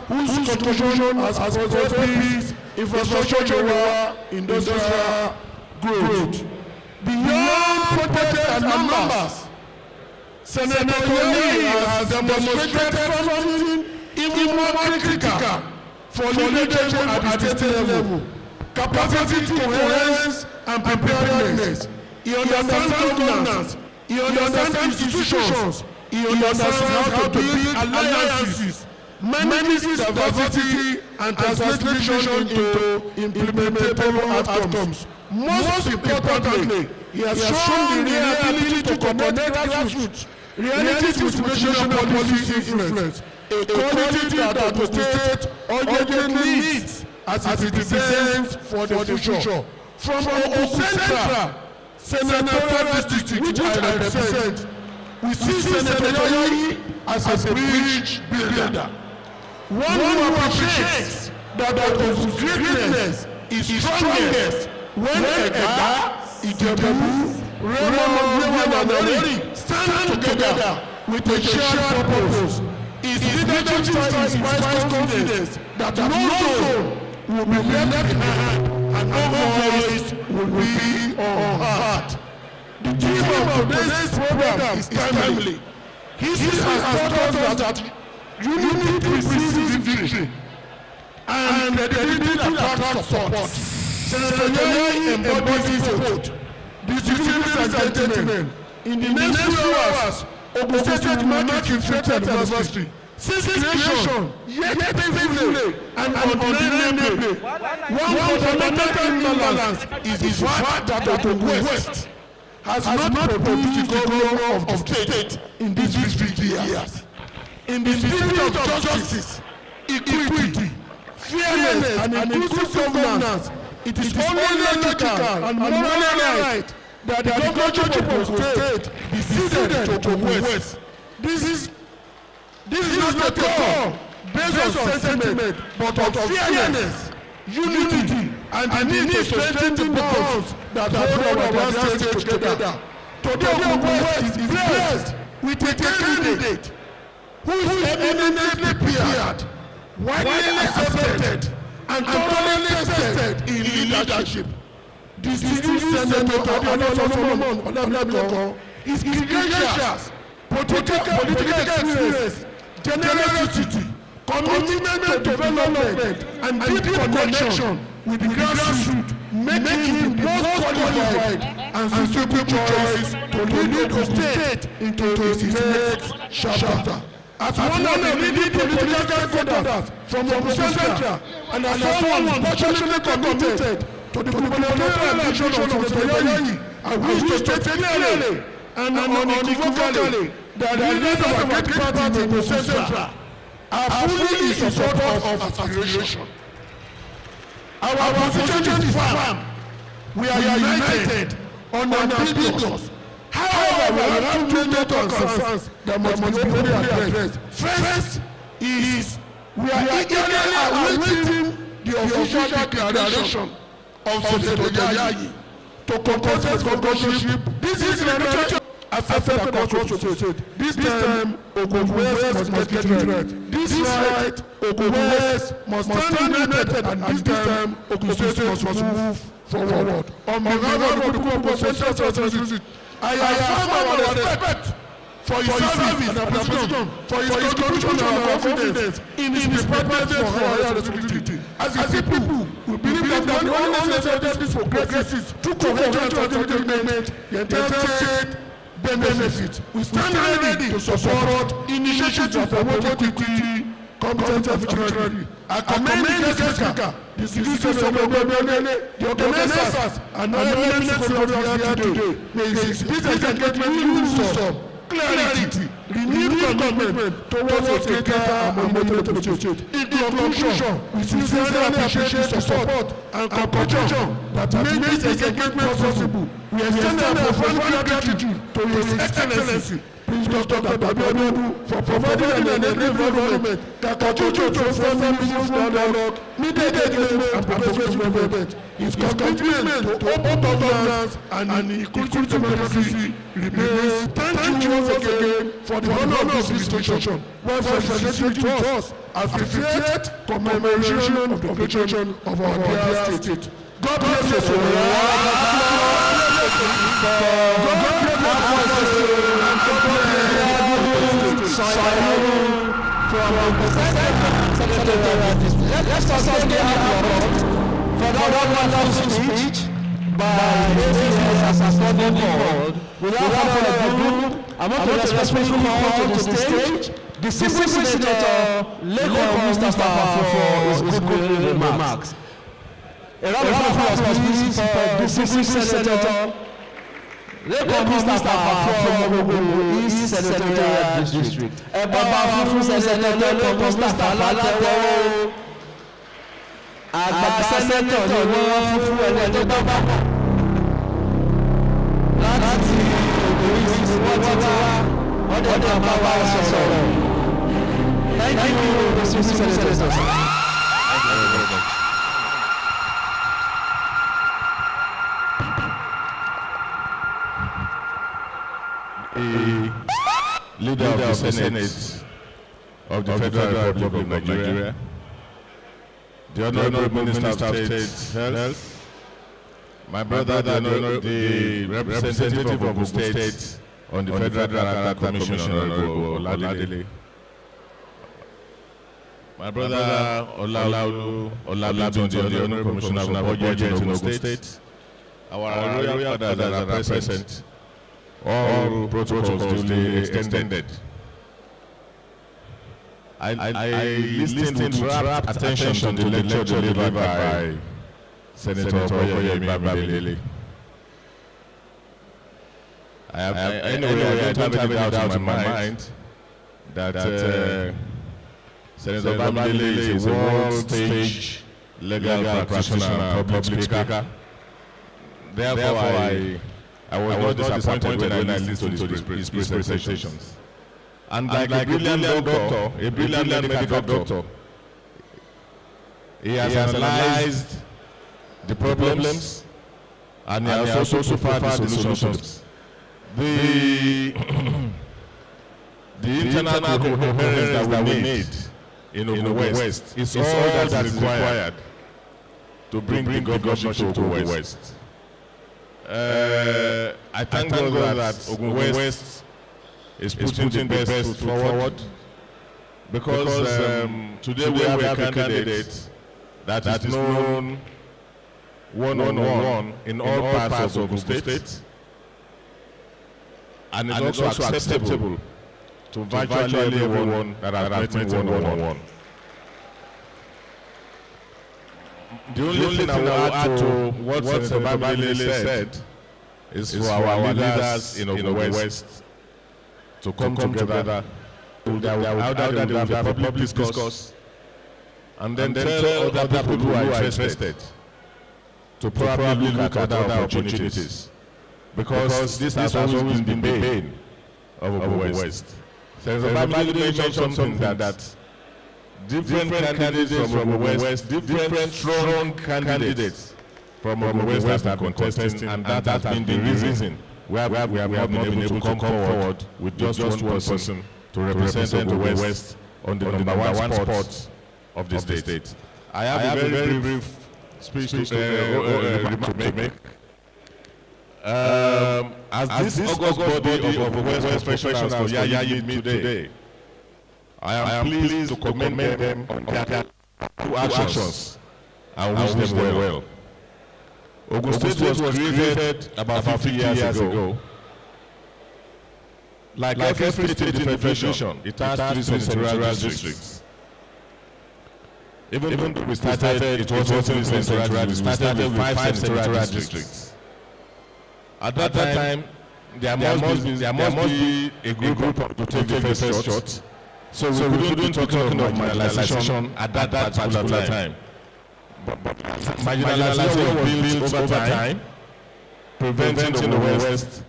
whose contribution has caused peace, infrastructure, industrial growth. Beyond protests and numbers, Senator YAYI has demonstrated something even more critical for leadership at the state level: capacity, coherence, and preparedness. He understands governance, he understands institutions, he understands how to build alliances, manage diversity, and translation into implementable outcomes. Most importantly, he has shown the ability to connect grassroots realities with national policy influence, a quality that the state urgently needs as it presents for the future. From Ogun Central Senatorial District, which I represent, we see Senator YAYI as a bridge builder, one who appreciates that Ogun's greatness is strongest when Ega, Ijebu, Raymond, and Olori stand together with a shared purpose. His leadership inspires confidence that no zone will be left behind and no voice will be unheard. The theme of today's program is timely. History has taught us that unity precedes victory, and credibility attracts support. Senator YAYI embodies a vote. Distinguished and gentlemen, in the next few hours, Ogun State will mark its 50th anniversary. Since creation, yet painfully and undeniably, one fundamental imbalance is the fact that Ogun West has not produced the governor of the state in these 50 years. In the spirit of justice, equity, fairness, and inclusive governance, it is only logical and morally right that the governorship of the state be ceded to Ogun West. This is not a call based on sentiment, but on fairness, unity, and the need to strengthen the bonds that hold our states together. Today, Ogun West is blessed with a candidate who is eminently prepared, widely accepted, and thoroughly tested in leadership. Distinguished Senator Solomon Bamidele is credentials, political experience, generosity, commitment to development, and deep connection with the grassroots, making him the most qualified and suitable choice to lead the state into its next chapter. As one of the leading political stakeholders from Ogun Central, and as someone passionately committed to the gubernatorial ambition of Mr. YAYI, I wish to state clearly and unequivocally that the leaders of our great party in Ogun Central are fully in support of aspiration. Our position is firm. We are united on ambitious. However, we have two major concerns that must be openly addressed. First is we are eagerly awaiting the official declaration of Senator YAYI to contest for governorship. This is the nature accepted across the state. This time, Ogun West must get it right. This right, Ogun West must stand united, and this time, Ogun State must move forward. On behalf of the people of Central, I affirm our respect for his service and appreciation for his contribution and our confidence in his preparedness for higher responsibility. As a people, we believe that the only necessary for progresses through coherent agreement, the entire state benefits. We stand ready to support initiatives that promote equity, competence, and futurity. I commend the guest speaker, the citizens of Bamidele, the organizers, and other eminent scholars here today. May his speech and engagement use wisdom, clarity, renewed commitment towards a greater and more motivated state. In conclusion, we sincerely appreciate the support and cooperation that made this engagement possible. We extend our profound gratitude to His Excellency, Prince Dr. Bamidele, for providing an environment that continues to foster meaningful dialogue, mediated engagement, and progressive development. His commitment to open governance and inclusive democracy remains. Thank you once again for the honor of this visitation. While facilitating to us as we create commemoration of the creation of our dear state. God bless us all. Let's also get applause for that wonderful speech by ABS as a student board. Without further ado, I want to respectfully call to the stage the Distinguished Senator Lekon Mustafa for his good remarks. A round of applause please for Distinguished Senator Lekon Mustafa from Ogun East Senatorial District. Ẹ bá wa fún Senator Lekon Mustafa látẹ̀wọ́. Àgbà sẹ́nẹ́tọ̀ ni wọ́n fún ẹni tó bá bá láti Ogun East wọ́n ti wá wọ́n dẹ̀ bá wa sọ̀rọ̀. Thank you, Distinguished Senator. Leader of the Senate of the Federal Republic of Nigeria, the Honorable Minister of State Health, my brother, the representative of Ogun State on the Federal Character Commission, Honorable Bamidele, my brother Olatunji, the Honorable Commissioner of Budget in Ogun State, our royal fathers that are present, all protocols duly extended. I listened with rapt attention to the lecture delivered by Senator Opeyemi. Anyway, I don't have any doubt in my mind that Senator Bamidele is a world-stage legal practitioner and public speaker. Therefore, I was not disappointed when I listened to his presentations. And like a brilliant medical doctor, he has analyzed the problems and he has also supervised the solutions. The internal coherence that we need in Ogun West is all that is required to bring the governorship to Ogun West. I thank God that Ogun West is putting the best foot forward because today we have a candidate that is known one-on-one in all parts of the state, and it's also acceptable to virtually everyone that has met one-on-one. The only thing I will add to what Senator Bamidele said is for our leaders in OGUN West to come together. There will be a public discourse, and then tell other people who are interested to probably look at other opportunities, because this has always been the bane of OGUN West. Senator Bamidele mentioned something that different candidates from OGUN West, different strong candidates from OGUN West that have been contesting, and that has been the reason we have not been able to come forward with just one person to represent OGUN West on the number one spot of the state. I have a very brief speech to make. As this august body of OGUN West professionals for YAYI meet today, I am pleased to commend them on their two actions and wish them well. OGUN State was created about 50 years ago. Like every state in the Federation, it has 3 senatorial districts. Even when we started, it was also 3 senatorial districts. We started with 5 senatorial districts. At that time, there must be a group to take the first shot. So we couldn't be talking of marginalization at that particular time. But marginalization was built over time, preventing the West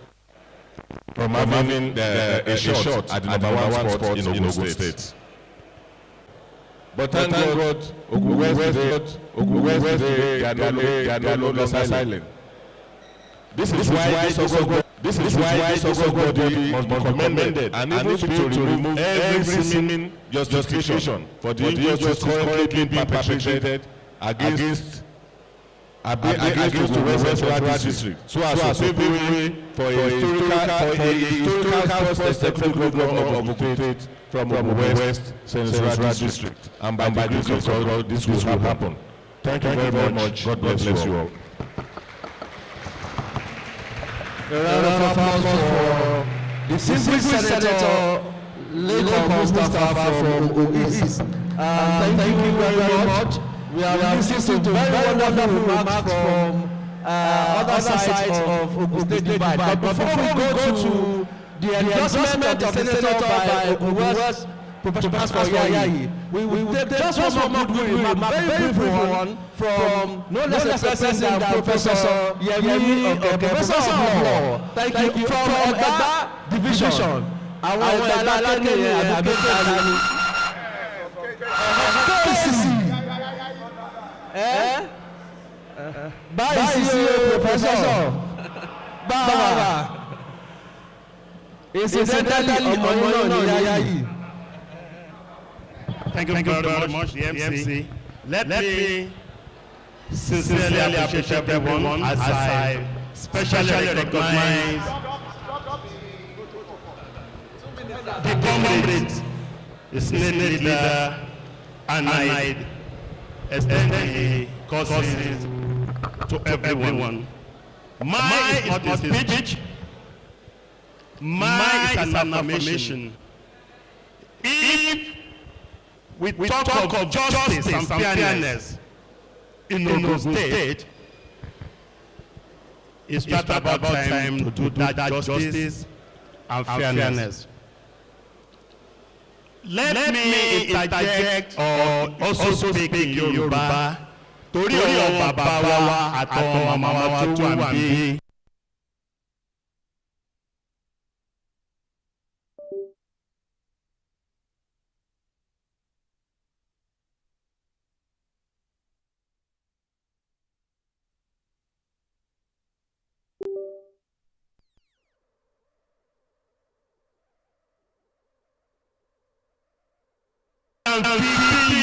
from having a shot at the number one spot in OGUN State. But thank God, OGUN West today, they are no longer silent. This is why this august body must be commended and able to remove every seeming justification for the injustice currently being perpetrated against the West Central District, so as to pave the way for a historical first governor of OGUN State from OGUN West Central District. And by the grace of God, this will happen. Thank you very much. God bless you all. A round of applause for the distinguished Senator Leko Mustafa from OGUN East. Thank you very much. We are listening to very wonderful remarks from other sides of OGUN State divide. But before we go to the endorsement of the senator by OGUN West professionals for YAYI, we take just one more good remark, very brief one, from no less a person than Professor YAYI, Professor of Law. Thank you. From Oda Division. Àwọn ẹ̀dá alákẹ́lẹ́ àbíkẹ́ àlàní. Báyìí sí Professor Báwa. Incidentally, ọmọ náà ní YAYI. Thank you very much, the MC. Let me sincerely appreciate everyone as I specially recognize the comrade, the Senate leader, and I extend the courses to everyone. Mine is not a speech. Mine is an affirmation. If we talk of justice and fairness in OGUN State, it's just about time to do that justice and fairness. Let me interject or also speak in Yoruba. Torí ọ̀rọ̀ bàbá wa àtọ̀wọn màmá wa tó wà níbí.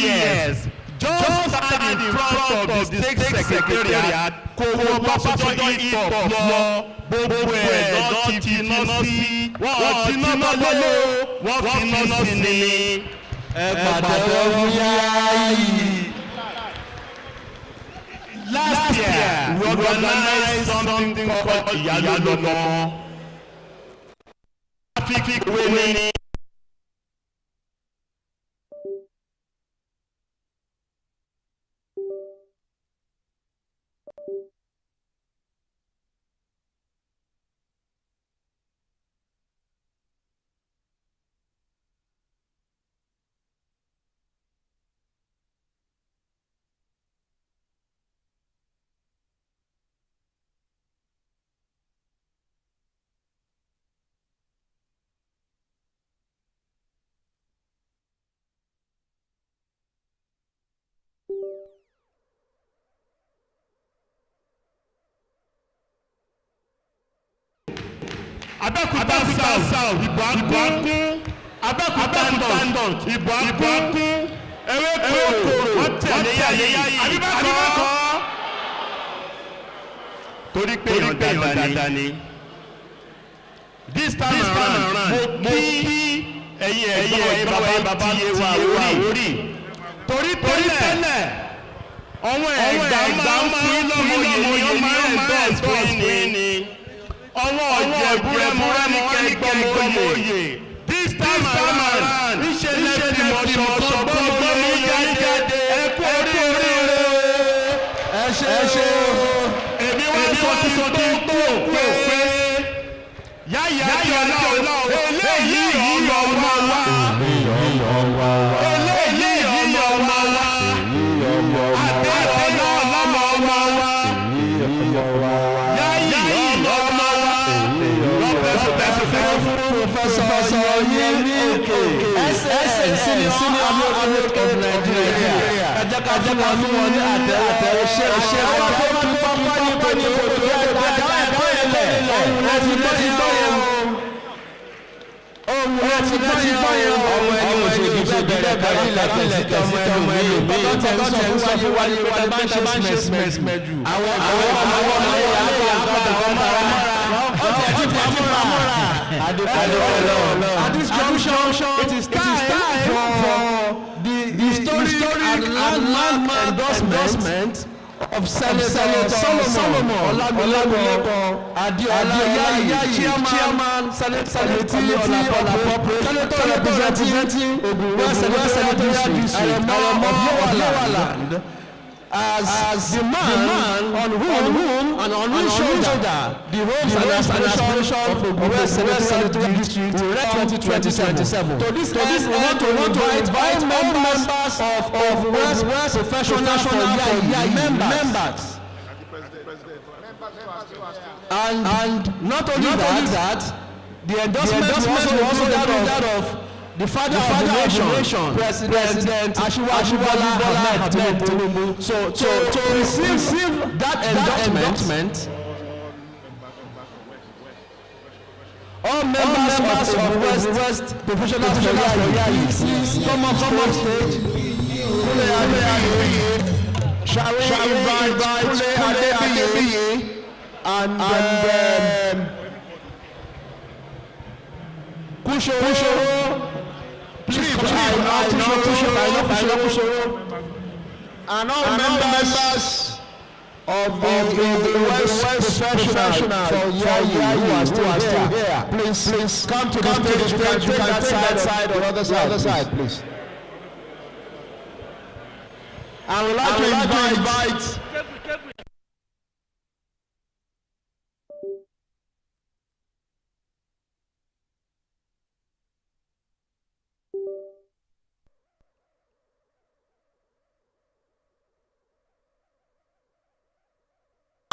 Years. Just stand in front of the state secretariat kò wọ pásítọ̀ hip-hop lọ gbogbo ẹ̀ lọ́ ti finá sí wọ́n ti ná lọ́lọ́ wọ́n finá sí ni. Ẹ pàtẹ́wọ́ fún YAYI. Last year, we organized something called llaro. Traffic winning. Abẹ́òkúta South Ìbàkún Abẹ́òkúta North Ìbàkún Ewékòró wọ́n tẹ̀lé Yáyì àbíbákọ́ torí pé èèyàn dáadáa ni. This time around mo kí ẹ̀yin bàbá ti yé wa orí torí tẹ́lẹ̀ ọmọ ẹ̀gbá máa ń fún lọ́mọ yẹn máa ń bẹ́ẹ̀ fún ni. Ọwọ́ ọ̀jẹ̀búrẹ́múrẹ́ ní kẹ́gbọ́mọ oyè. This time around, ìṣẹ̀lẹ̀ tí mo sọ gbọ́mọ oyè jáde. Ẹ kú oríire. Ẹ ṣe o. Èmi wá sọ kí n tó pé Yáyì Akíọlá eléyìí ọmọ wa. Eléyìí ọmọ wa. Adéọlá ọmọ wa. Professor Opeyemi senior advocate of Nigeria. Ajaka fún wọn ní àtẹ̀rẹ̀ṣẹ́ àwọn tó ń pápá ní pẹ̀lú òkè àdáwọ̀ ẹ̀kọ́ ẹ̀lẹ̀ ohun láti gbọ́ yẹn ọmọ ẹni òṣèlú tó bẹ̀rẹ̀ kárí ìlàkẹ̀sí ọmọ ẹni bàbá tẹ̀ ń sọ fún wáyé wáyé bá ń ṣe smẹ̀jù àwọn ọmọ at this junction, it is time for the historic and landmark endorsement of Senator Solomon Olamilekan Adeola Yayi, Chairman, Senate Senator representing Ogun West Senatorial District of Yowaland, as the man on whose shoulder the hopes and aspirations of Ogun West Senatorial District will rest 2027. To this end, we want to invite all members of West Professional for YAYI members. And not only that, the endorsement was also that of the father of the nation, President Asiwaju Bola Ahmed Tinubu. So to receive that endorsement, all members of West Professional for YAYI come up stage. Shall we invite Opeyemi and Kushoro? Please, I know and all members of the West Professional for YAYI who are still here. Please come to the stage. You can take that side or other side, please. I would like to invite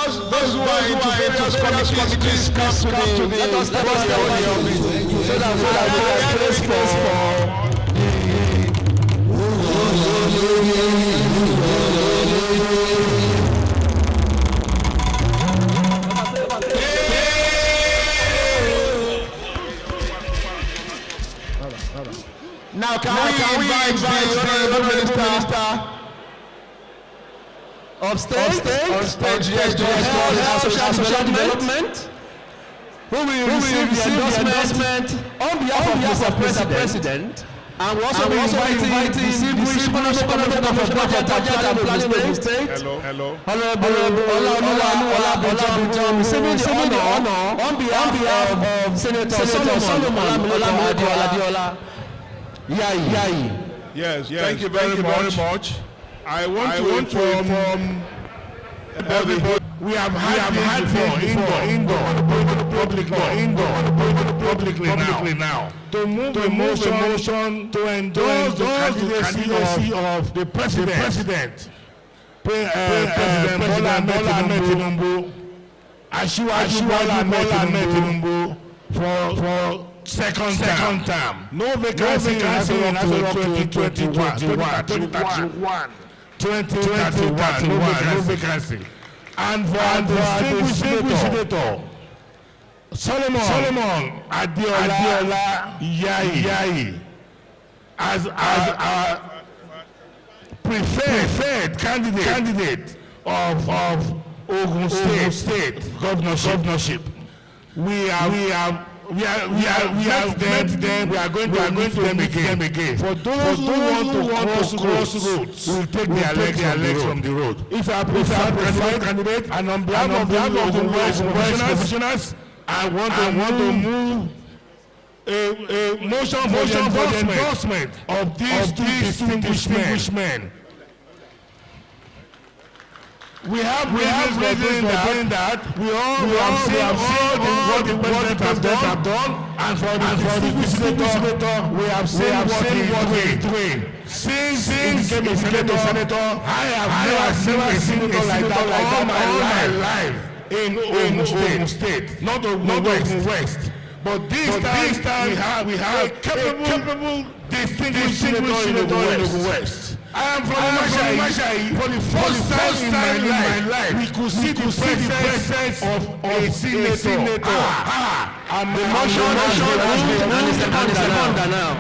those who are into various committees come to the let us so that we can place for now can we invite the Honourable Minister of state, social development, who will receive the endorsement on behalf of Mr. President And we also inviting distinguished honorable commissioner for budget and planning of the state. Hello. Honorable Olabijan, receiving the honor on behalf of Senator Solomon Adiola. YAYI. Yes, thank you very much. I want to inform everybody. We have had indoor, publicly now. To move a motion to endorse the candidacy of the president, President Bola Ahmed Tinubu, Asiwaju Bola Ahmed Tinubu for second term. No vacancy in 2031. No vacancy. And for the distinguished senator Solomon Adiola YAYI as our preferred candidate of OGUN State governorship. We are going to meet them again. For those who want to cross roads, we will take their legs from the road. If I prefer candidate, and on behalf of the OGUN West professionals, I want to move a motion for the endorsement of these two distinguished men. We have reasons for doing that. We have seen what the president has done, and for the senator, we have seen what he is doing. Since he became a senator, I have never seen a senator like that all my life in Ogun State, not Ogun West. But this time we have a capable, distinguished senator in Ogun West. I am from YAYI. For the first time in my life, we could see the presence of a senator. And the motion now.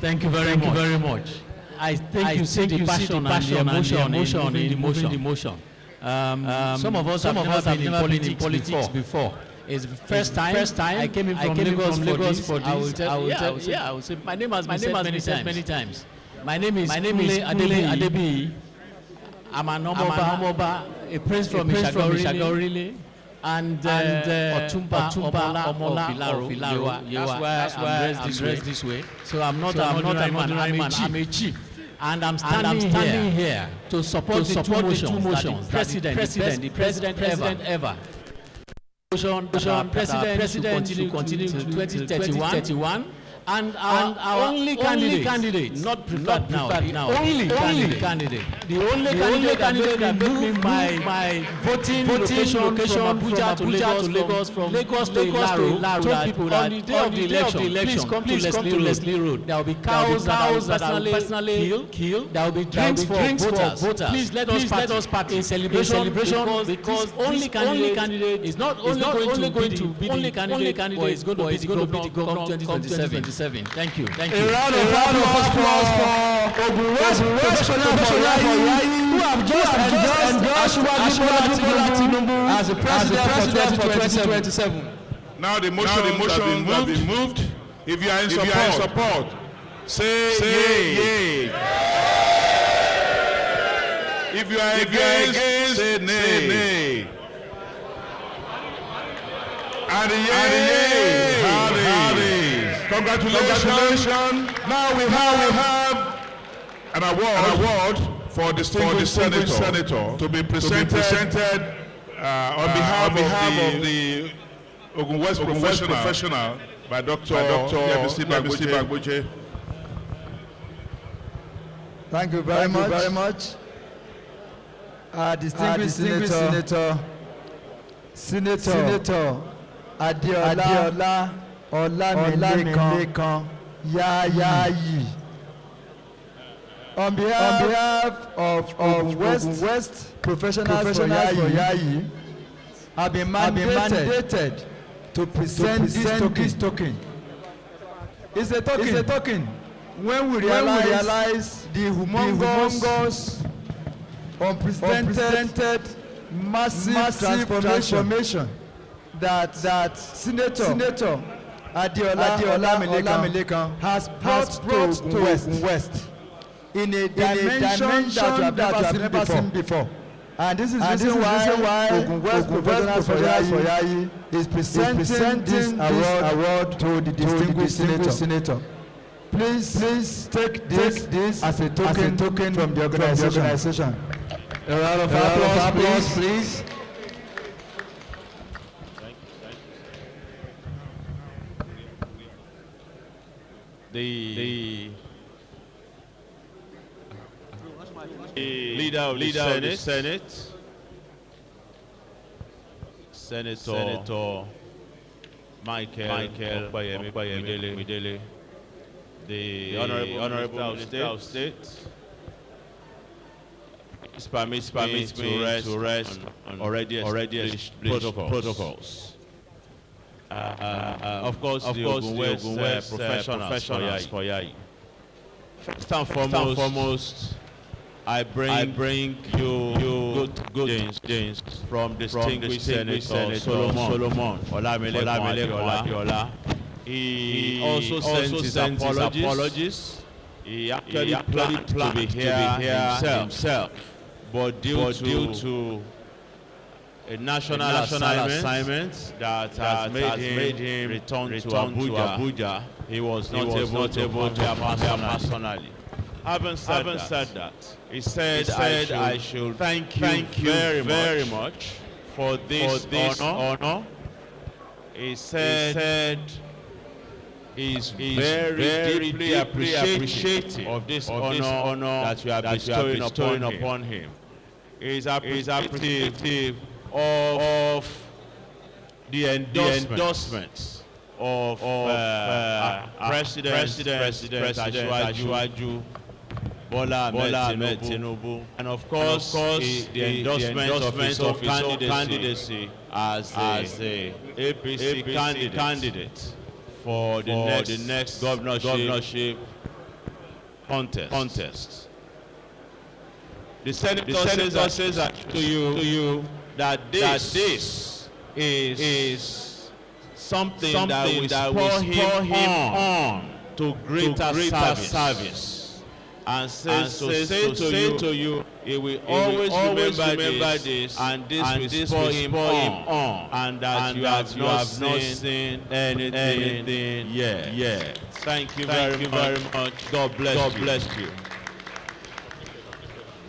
Thank you very much. I think you see the passion and the emotion in the motion. Some of us have never been in politics before. It's the first time I came in from Lagos for this. I will say my name has been said many times. My name is Adebi. I'm an Omoba, a prince from Ishagorili, and Otumba Omola of llaro. That's why I'm dressed this way. So I'm not an ordinary man. I'm a chief. And I'm standing here to support the two motions that the president ever. President to continue to 2031, and our only candidate, not preferred now, the only candidate that moved my voting location from Abuja to Lagos, from Lagos to llaro, told people that on the day of the election, please come to Leslie Road. There will be cows that I will personally kill. There will be drinks for voters. Please let us party in celebration because only candidate is not only going to be the only candidate, but it's going to be the governor 2027. Thank you. A round of applause for OGUN West professional for YAYI, who have just endorsed Bola Tinubu as the president for 2027. Now the motion has been moved. If you are in support, say yay. If you are against, say nay. And the yay. Congratulations. Now we have an award for distinguished senator to be presented on behalf of the OGUN West professional by Dr. Yabisi Bagboje. Thank you very much. Distinguished Senator Adiola Olamilekan YAYI. On behalf of OGUN West professionals for YAYI, have been mandated to present this token. It's a token. When we realize the humongous, unprecedented, massive transformation that Senator Adeola Olamilekan has brought to Ogun West in a dimension that you have never seen before. And this is the reason why Ogun West Professionals for YAYI is presenting this award to the distinguished senator. Please take this as a token from the organization. A round of applause, please. The leader of the Senate, Senator Michael Bamidele, the Honorable Minister of State, permits me to rest on already established protocols. Of course, the Ogun West professionals for YAYI. First and foremost, I bring you good James from distinguished Senator Solomon Olamilekun. He also sent his apologies. He actually planned to be here himself, but due to a national assignment that has made him return to Abuja, he was not able to come personally. Having said that, he said I should thank you very much for this honor. He said he's very deeply appreciative of this honor that you are bestowing upon him. He's appreciative of the endorsements of President Asiwaju Bola Ahmed Tinubu, and of course the endorsement of his candidacy as a APC candidate for the next governorship contest. The senator says to you that this is something that will spur him on to greater service. And says to you, he will always remember this, and this will spur him on, and that you have not seen anything yet. Thank you very much. God bless you.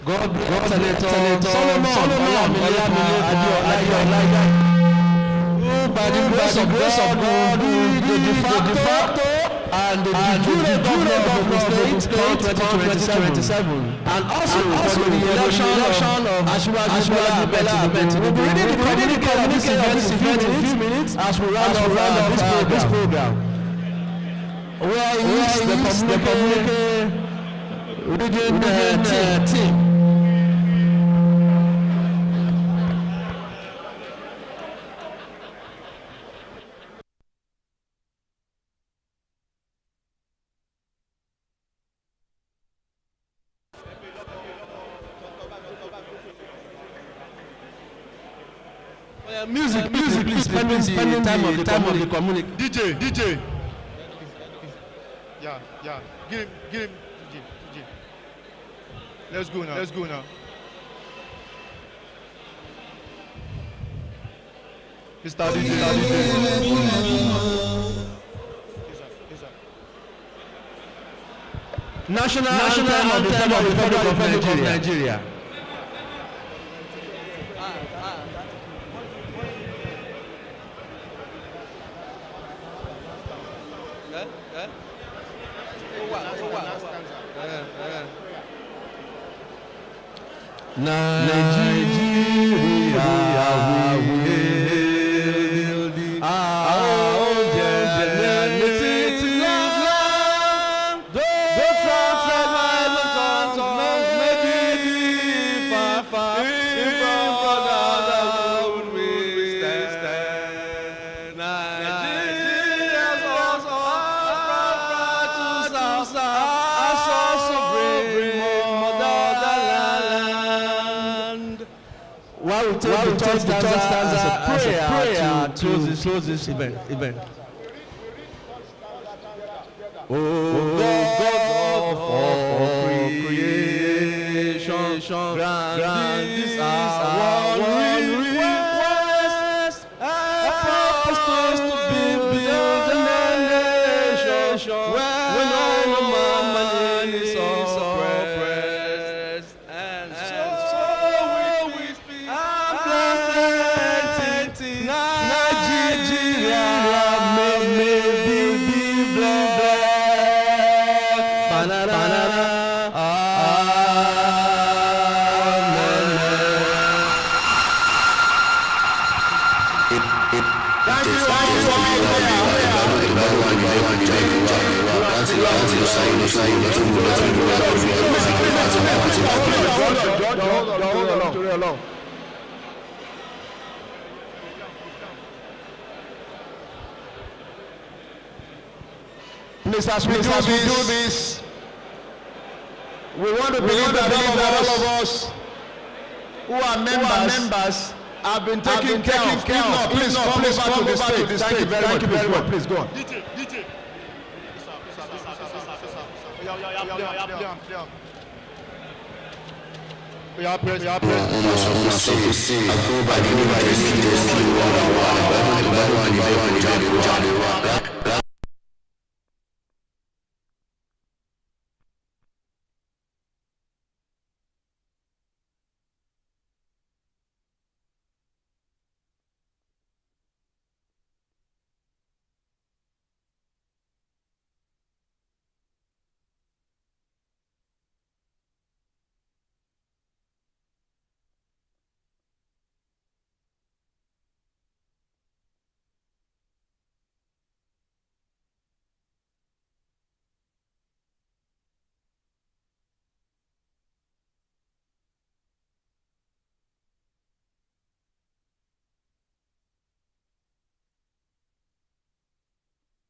God bless Senator Solomon who by the grace of God the de facto and the governor of the state 2027, and also for the election of Asiwaju Bola Ahmed Tinubu. We will read the communique of this event in a few minutes as we round off this program. Where is the communique reading team? Music, please, spending the time of the community. DJ. Yeah. Give him, DJ. Let's go now. Mr. DJ. National anthem of the Federal Republic of Nigeria. Nigeria will be our native land. The tribes may be far in brotherhood we stand. Nigeria's also proud to serve our sovereign motherland. While we take the third stanza as a prayer to close this event. O God of creation, grant this our request. Help us to build a nation where no man is oppressed. And so with peace and plenty, Nigeria may be blessed. Banana. Please, as we do this, we want to believe that all of us who are members have been taken care of. Please come over to the stage. Thank you very much. Please go on. DJ. We are pressed.